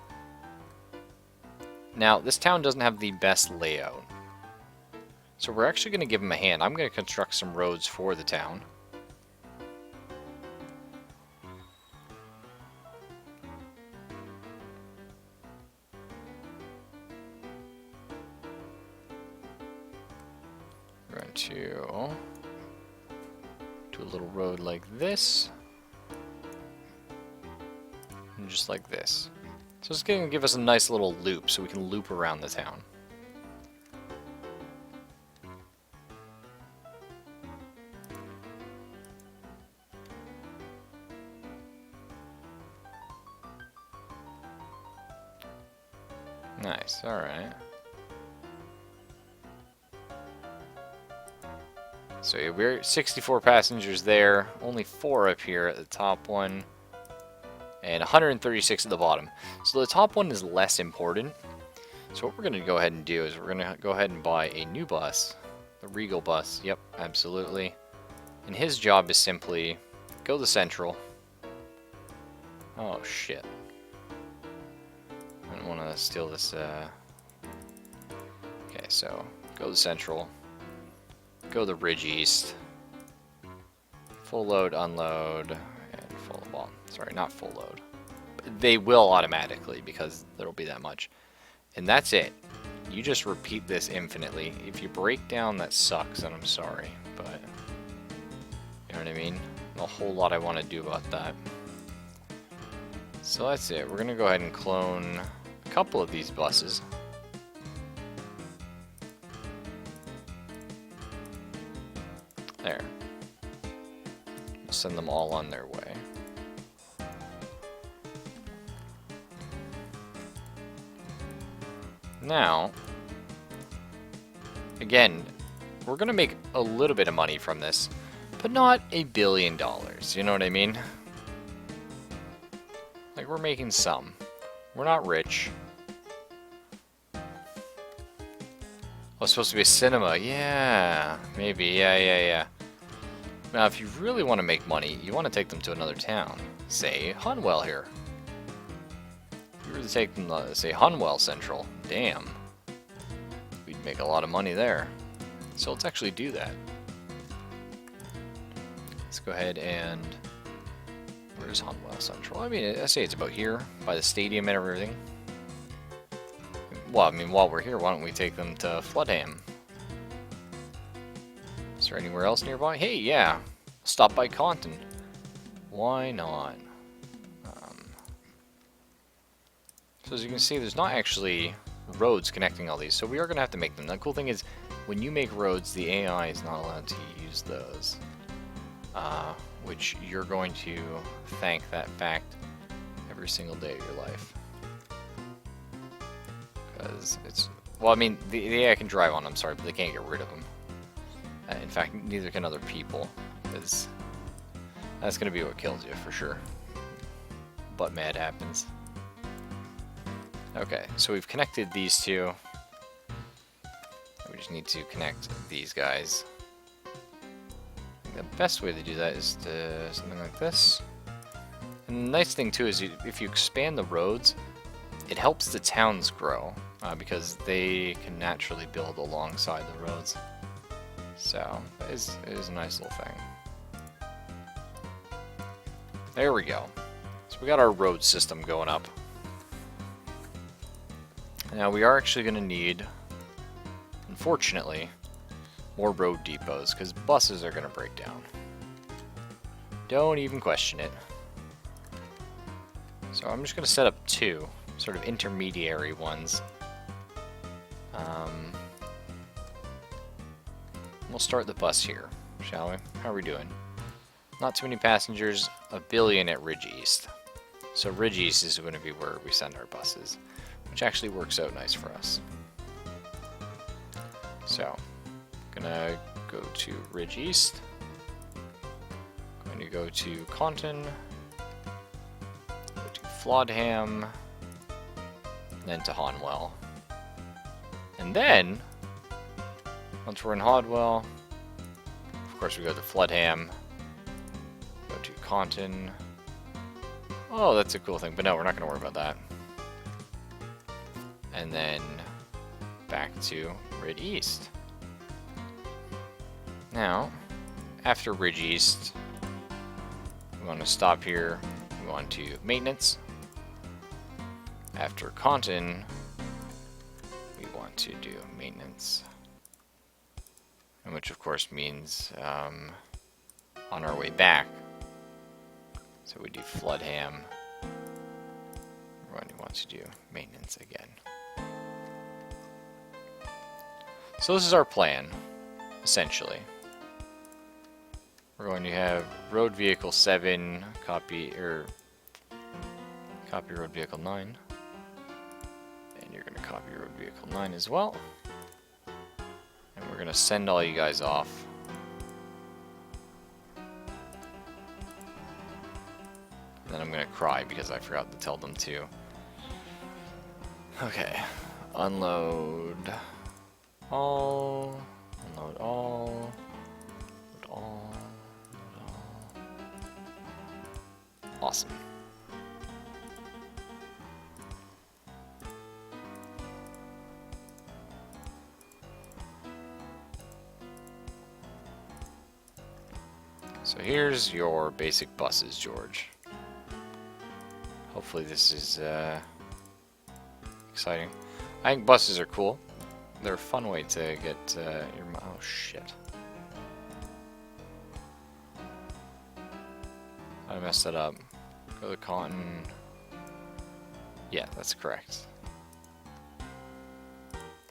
Now, this town doesn't have the best layout. So we're actually going to give them a hand. I'm going to construct some roads for the town. We're going to do a little road like this. And just like this. So it's going to give us a nice little loop so we can loop around the town. Nice, alright. So we're 64 passengers there, only 4 up here at the top one, and 136 at the bottom. So the top one is less important. So what we're going to go ahead and do is we're going to go ahead and buy a new bus, the Regal bus. Yep, absolutely. And his job is simply go to Central. Oh shit. I don't want to steal this. Okay, so go to Central. Go the Ridge East. Full load, unload, and full, well, sorry, not full load. They will automatically because there'll be that much. And that's it. You just repeat this infinitely. If you break down, that sucks, and I'm sorry, but you know what I mean? A whole lot I want to do about that. So that's it. We're going to go ahead and clone a couple of these buses. There. We'll send them all on their way. Now, again, we're going to make a little bit of money from this, but not $1 billion. You know what I mean? Like, we're making some. We're not rich. Oh, it's supposed to be a cinema. Yeah, maybe. Yeah. Now, if you really want to make money, you want to take them to another town. Say, Hunwell here. If you were to take them to, say, Hunwell Central, damn. We'd make a lot of money there. So let's actually do that. Let's go ahead and... Where's Hunwell Central? I mean, I say it's about here, by the stadium and everything. Well, I mean, while we're here, why don't we take them to Floodham? Is there anywhere else nearby? Hey, yeah. Stop by Compton. Why not? So as you can see, there's not actually roads connecting all these, so we are going to have to make them. The cool thing is, when you make roads, the AI is not allowed to use those. Which you're going to thank that fact every single day of your life. Because it's... Well, I mean, the AI can drive on them, sorry, but they can't get rid of them. In fact, neither can other people. Because that's going to be what kills you, for sure. But mad happens. Okay, so we've connected these two. We just need to connect these guys. I think the best way to do that is to something like this. And the nice thing too is if you expand the roads, it helps the towns grow because they can naturally build alongside the roads. So it is a nice little thing. There we go. So we got our road system going up. Now we are actually going to need, unfortunately, more road depots, because buses are going to break down. Don't even question it. So I'm just going to set up 2 sort of intermediary ones. We'll start the bus here, shall we? How are we doing? Not too many passengers, 1 billion at Ridge East. So Ridge East is going to be where we send our buses, which actually works out nice for us. So, gonna go to Ridge East. Going to go to Conton. Go to Flodham. Then to Honwell. And then, once we're in Hodwell, of course we go to Flodham. Go to Conton. Oh, that's a cool thing, but no, we're not going to worry about that. And then back to Ridge East. Now, after Ridge East, we want to stop here. We want to maintenance. After Conton, we want to do maintenance. And which of course means on our way back. So we do Flodham. We're going to want to do maintenance again. So this is our plan, essentially. We're going to have road vehicle 7 copy road vehicle 9. And you're going to copy road vehicle 9 as well. And we're going to send all you guys off. And then I'm going to cry because I forgot to tell them to. Okay. Unload all. Unload all. Unload all. Unload all. Awesome. So here's your basic buses, George. Hopefully this is exciting. I think buses are cool. They're a fun way to get your... Oh, shit. I messed that up. Go to Cotton. Yeah, that's correct.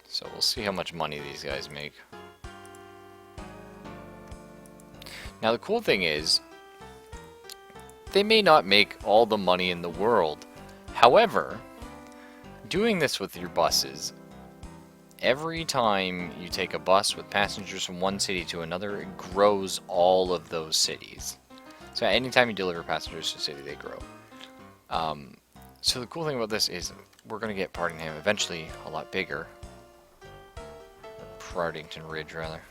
So we'll see how much money these guys make. Now the cool thing is, they may not make all the money in the world. However, doing this with your buses, every time you take a bus with passengers from one city to another, it grows all of those cities. So anytime you deliver passengers to a city, they grow. So the cool thing about this is we're going to get Partingham eventually a lot bigger. Partington Ridge, rather.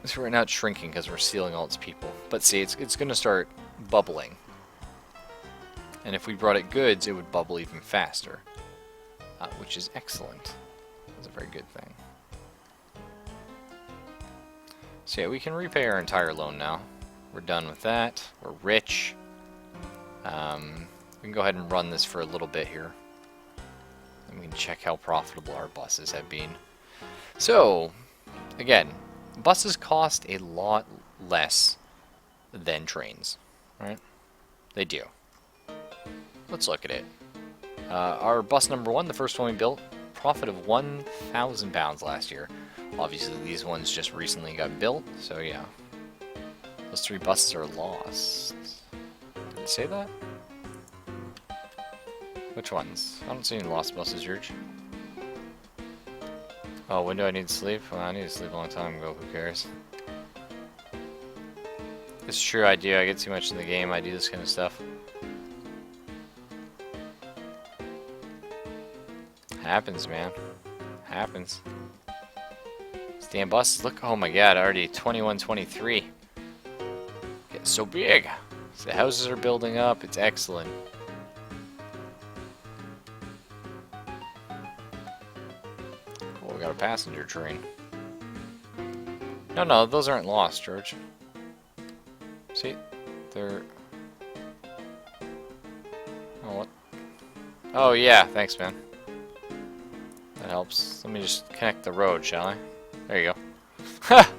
So right now it's shrinking because we're sealing all its people. But see, it's going to start bubbling. And if we brought it goods, it would bubble even faster. Which is excellent. That's a very good thing. So yeah, we can repay our entire loan now. We're done with that. We're rich. We can go ahead and run this for a little bit here. And we can check how profitable our buses have been. So, again, buses cost a lot less than trains, right? They do. Let's look at it. Our bus number 1, the first one we built, profit of £1,000 last year. Obviously, these ones just recently got built, so yeah. Those 3 buses are lost. Did it say that? Which ones? I don't see any lost buses, George. Oh, when do I need to sleep? Well, I need to sleep a long time ago, who cares? It's true, I do. I get too much in the game, I do this kind of stuff. Happens, man. Happens. These damn buses, look, oh my god, already 21, 23. Getting so big. So the houses are building up, it's excellent. Cool, we got a passenger train. No, those aren't lost, George. See? They're... Oh, what? Oh yeah, thanks man. That helps. Let me just connect the road, shall I? There you go. Ha!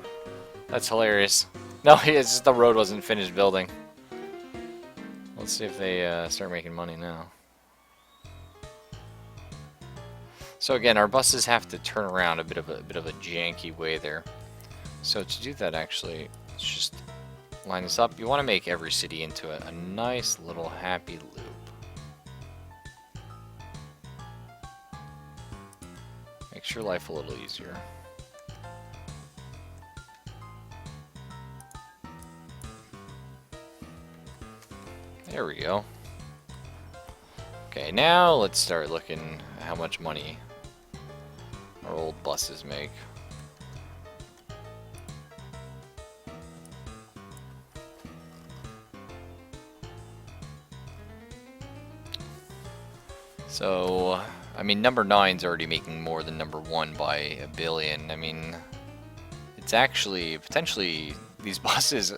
That's hilarious. No, it's just the road wasn't finished building. Let's see if they start making money now. So again, our buses have to turn around a bit of a janky way there. So to do that, actually, let's just line this up. You want to make every city into a nice little happy loop. Makes your life a little easier. There we go. Okay, now let's start looking at how much money our old buses make. So, I mean, number 9's already making more than number 1 by $1 billion. I mean, it's actually potentially these buses,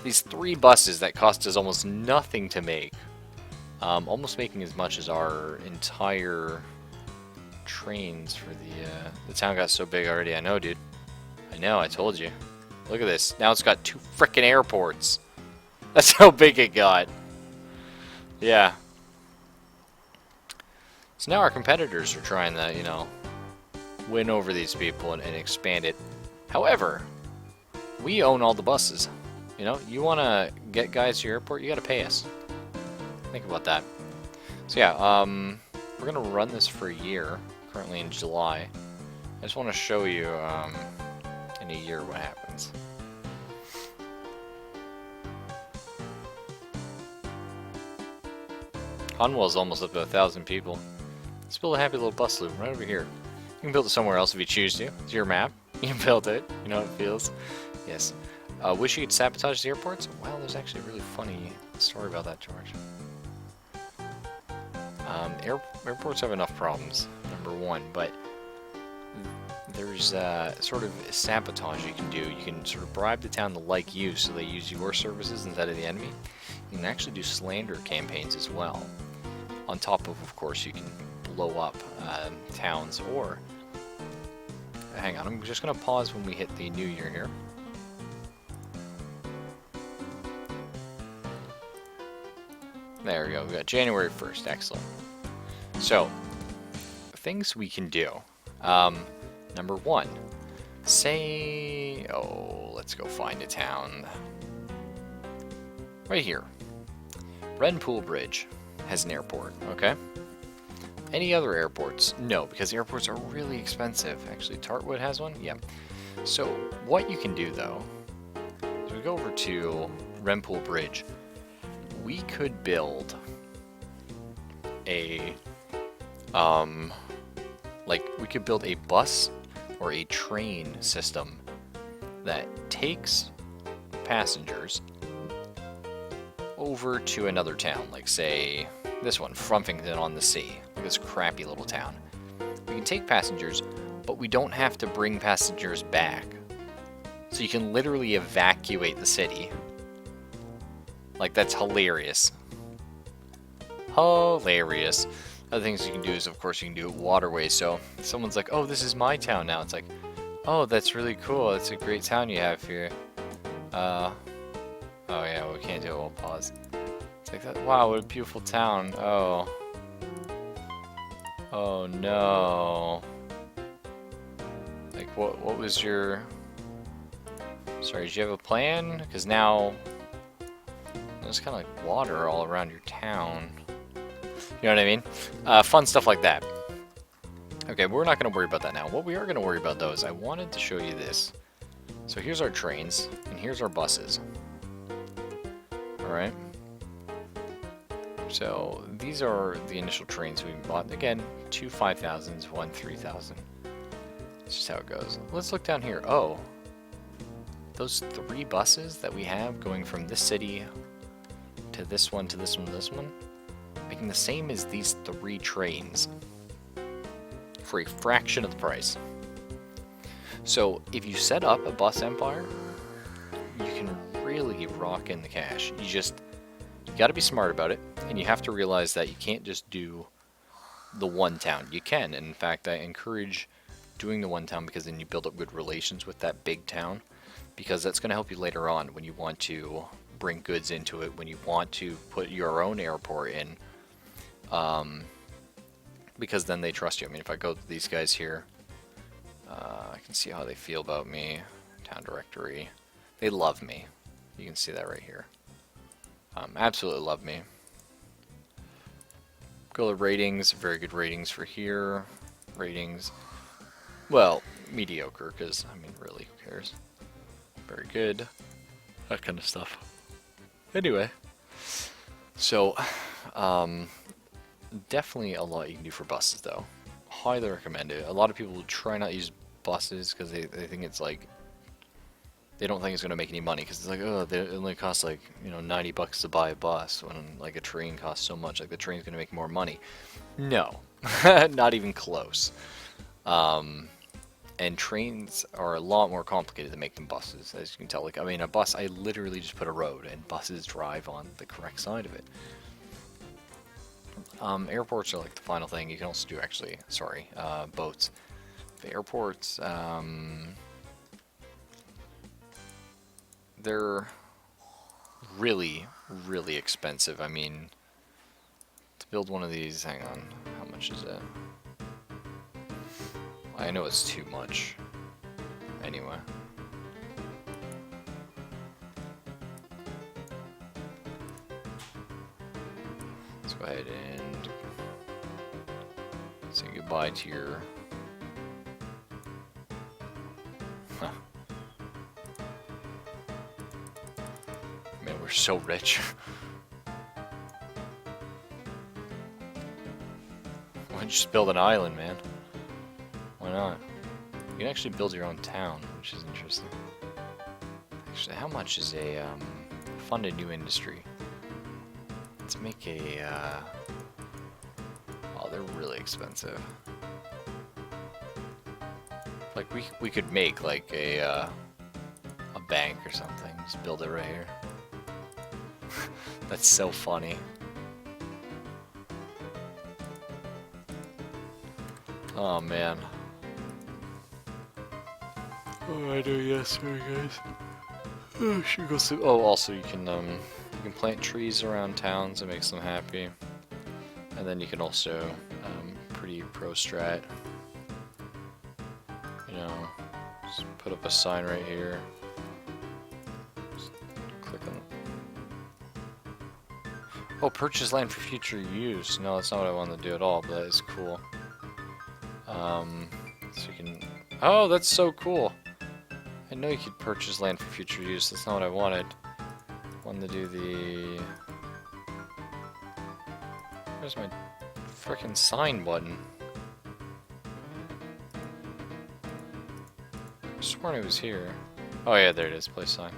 these 3 buses that cost us almost nothing to make, almost making as much as our entire trains for the town got so big already. I know, dude. I know, I told you. Look at this. Now it's got 2 frickin' airports. That's how big it got. Yeah. So now our competitors are trying to, you know, win over these people and expand it. However, we own all the buses. You know, you want to get guys to your airport, you got to pay us. Think about that. So yeah, we're going to run this for a year, currently in July. I just want to show you in a year what happens. Conwell's almost up to 1,000 people. Let's build a happy little bus loop right over here. You can build it somewhere else if you choose to. It's your map. You can build it. You know how it feels. Yes. Wish you could sabotage the airports? Well, there's actually a really funny story about that, George. Airports have enough problems, number 1, but there's sort of sabotage you can do. You can sort of bribe the town to like you so they use your services instead of the enemy. You can actually do slander campaigns as well. On top of course, you can blow up towns or... Hang on, I'm just going to pause when we hit the new year here. There we go, we got January 1st, excellent. So, things we can do. Number 1, say, let's go find a town. Right here. Renpool Bridge has an airport, okay? Any other airports? No, because airports are really expensive. Actually, Tartwood has one? Yeah. So, what you can do, though, is we go over to Renpool Bridge. We could build a, we could build a bus or a train system that takes passengers over to another town, like say this one, Frumpington on the Sea. Look at this crappy little town. We can take passengers, but we don't have to bring passengers back. So you can literally evacuate the city. Like, that's hilarious. Hilarious. Other things you can do is, of course, you can do waterways. So if someone's like, oh, this is my town now. It's like, oh, that's really cool. It's a great town you have here. Oh yeah, well, we can't do it. We'll pause. It's like that. Wow, what a beautiful town. Oh. Oh no. Like, what was your... Sorry, did you have a plan? Because now there's kind of like water all around your town. You know what I mean? Fun stuff like that. Okay, we're not going to worry about that now. What we are going to worry about, though, is I wanted to show you this. So here's our trains, and here's our buses. Alright. So these are the initial trains we bought. Again, 2 5,000s, 1 3,000. That's just how it goes. Let's look down here. Oh. Those 3 buses that we have going from this city to this one, to this one, to this one, making the same as these 3 trains for a fraction of the price. So if you set up a bus empire, you can really rock in the cash. You got to be smart about it, and you have to realize that you can't just do the one town. You can, and in fact, I encourage doing the one town because then you build up good relations with that big town, because that's going to help you later on when you want to bring goods into it, when you want to put your own airport in, because then they trust you. I mean, if I go to these guys here, I can see how they feel about me. Town directory. They love me. You can see that right here. Absolutely love me. Go to ratings. Very good ratings for here. Ratings. Well, mediocre, because, I mean, really, who cares? Very good. That kind of stuff. Anyway. So, definitely a lot you can do for buses, though. Highly recommend it. A lot of people try not to use buses because they think it's like, they don't think it's going to make any money because it's like, oh, it only costs like, you know, 90 bucks to buy a bus when like a train costs so much. Like the train's going to make more money. No, not even close. And trains are a lot more complicated to make than buses, as you can tell. Like, I mean, a bus, I literally just put a road, and buses drive on the correct side of it. Airports are like the final thing. You can also do, actually, sorry, boats. The airports, they're really, really expensive. I mean, to build one of these, hang on, how much is it? I know it's too much. Anyway. Let's go ahead and say goodbye to your... Huh. Man, we're so rich. Why don't you just build an island, man? Why not? You can actually build your own town, which is interesting. Actually, how much is a fund a new industry? Let's make a. Oh, they're really expensive. Like we could make like a bank or something. Just build it right here. That's so funny. Oh man. Oh, I know. Yes, sorry guys. Oh, should go sleep. Oh, also you can plant trees around towns. It makes them happy. And then you can also pretty pro strat. You know, just put up a sign right here. Just click on it. Oh, purchase land for future use. No, that's not what I wanted to do at all, but that is cool. So you can. Oh, that's so cool. I know you could purchase land for future use. That's not what I wanted. I wanted to do the... Where's my frickin' sign button? I sworn it was here. Oh yeah, there it is. Place sign.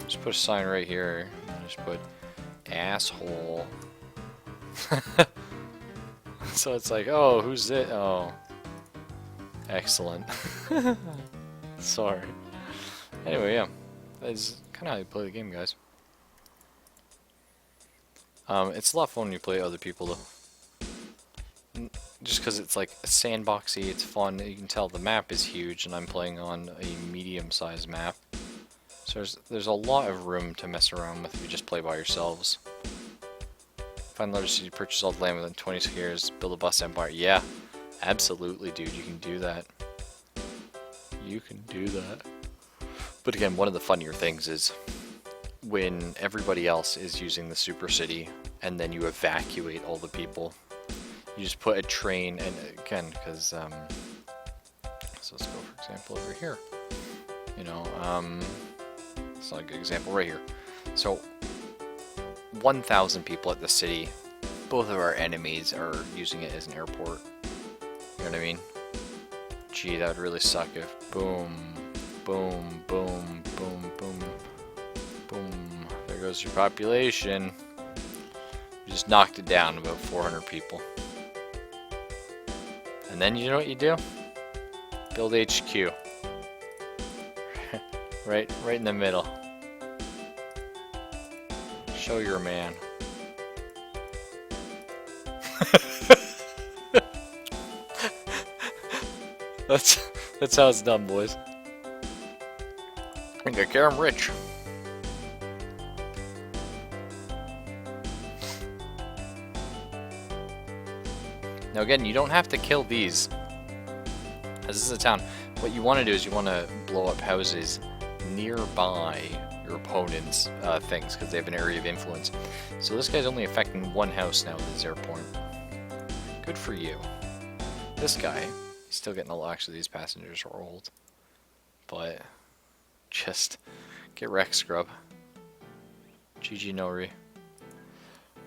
Just put a sign right here. Just put asshole. So it's like, oh, who's it? Oh. Excellent. Sorry. Anyway, yeah. That's kind of how you play the game, guys. It's a lot of fun when you play other people, though. Just because it's like sandboxy, it's fun. You can tell the map is huge, and I'm playing on a medium-sized map. So there's a lot of room to mess around with if you just play by yourselves. Find large city, purchase all the land within 26 years, build a bus empire. Yeah, absolutely, dude. You can do that. You can do that. But again, one of the funnier things is when everybody else is using the super city and then you evacuate all the people. You just put a train, and again, because, so let's go, for example, over here. You know, it's not a good example right here. So, 1,000 people at the city, both of our enemies are using it as an airport. You know what I mean? Gee, that would really suck if boom, boom, boom, boom, boom, boom. There goes your population. You just knocked it down about 400 people. And then you know what you do? Build HQ. right in the middle. Show your man. That's how it's done, boys. I think I'm rich. Now again, you don't have to kill these. As this is a town, what you want to do is you want to blow up houses nearby your opponent's things, because they have an area of influence. So this guy's only affecting one house now with his airport. Good for you. This guy, he's still getting a lot. Actually, these passengers are old. But just get wrecked, scrub. GG Nori.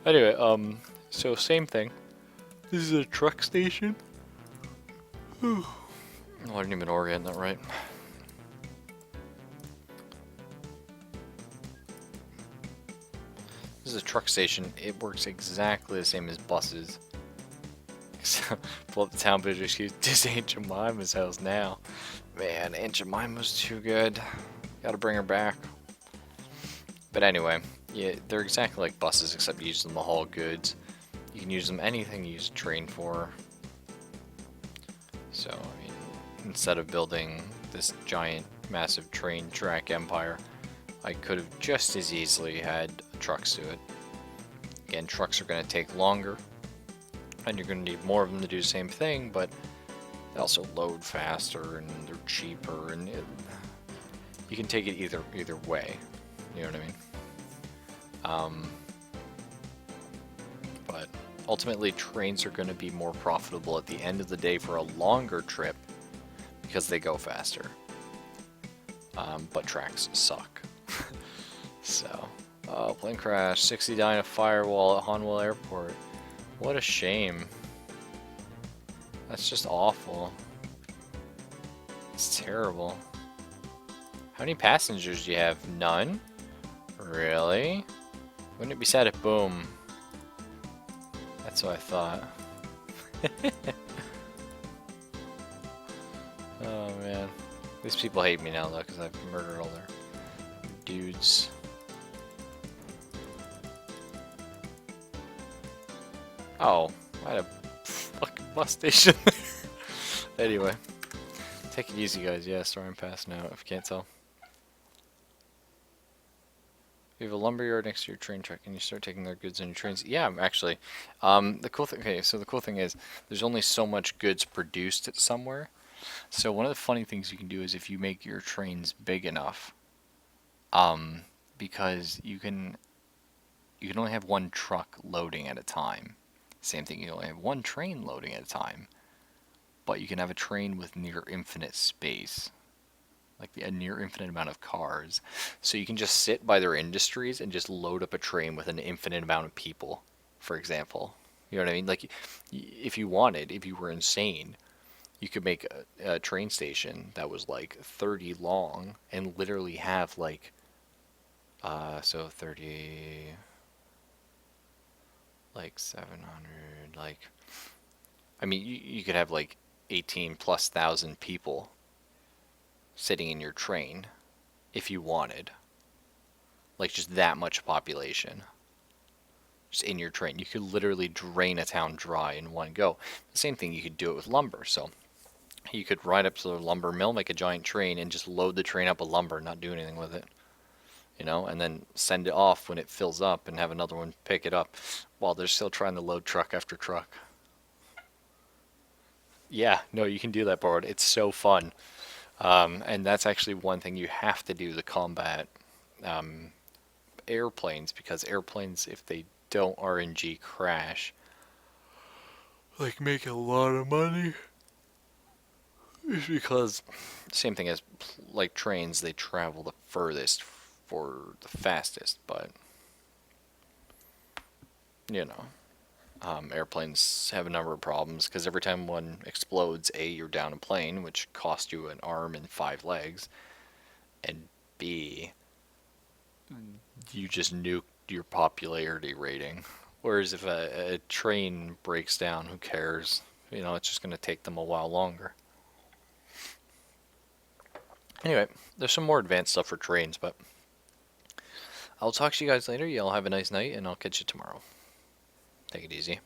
Anyway, so same thing. This is a truck station. Oh, I didn't even orient that right. This is a truck station. It works exactly the same as buses. Pull up the town bridge, excuse. This ain't Jemima's house now. Man, Aunt Jemima's too good. Gotta bring her back. But anyway, yeah, they're exactly like buses, except you use them to haul goods. You can use them anything you use a train for. So, I mean, instead of building this giant, massive train track empire, I could have just as easily had trucks do it. Again, trucks are going to take longer, and you're going to need more of them to do the same thing, but they also load faster, and they're cheaper, and you can take it either way. You know what I mean? But ultimately, trains are going to be more profitable at the end of the day for a longer trip because they go faster. But tracks suck. So, plane crash, 60 die in a firewall at Hanwell Airport. What a shame. That's just awful. It's terrible. How many passengers do you have? None? Really? Wouldn't it be sad if boom? That's what I thought. Oh man. These people hate me now though, because I've murdered all their dudes. Oh, I had a fucking bus station. Anyway. Take it easy guys, yeah, sorry I'm passing out if you can't tell. You have a lumberyard next to your train track, and you start taking their goods on your trains. Yeah, actually. The cool thing. Okay, so the cool thing is there's only so much goods produced at somewhere. So one of the funny things you can do is if you make your trains big enough, because you can only have one truck loading at a time. Same thing, you only have one train loading at a time, but you can have a train with near infinite space. Like a near infinite amount of cars. So you can just sit by their industries and just load up a train with an infinite amount of people, for example. You know what I mean? Like, if you wanted, if you were insane, you could make a train station that was like 30 long and literally have like, so 30, like 700, like, I mean, you could have like 18,000+ people sitting in your train if you wanted, like just that much population just in your train. You could literally drain a town dry in one go. The same thing, you could do it with lumber. So you could ride up to the lumber mill, make a giant train, and just load the train up with lumber, not do anything with it, you know, and then send it off when it fills up and have another one pick it up while they're still trying to load truck after truck. Yeah, no, you can do that, board. It's so fun. And that's actually one thing you have to do to combat airplanes, because airplanes, if they don't RNG crash, like make a lot of money. It's because same thing as like trains, they travel the furthest for the fastest, but you know. Airplanes have a number of problems because every time one explodes, A, you're down a plane, which costs you an arm and 5 legs, and B, you just nuke your popularity rating. Whereas if a train breaks down, who cares? You know, it's just going to take them a while longer. Anyway, there's some more advanced stuff for trains, but I'll talk to you guys later. Y'all have a nice night, and I'll catch you tomorrow. Take it easy.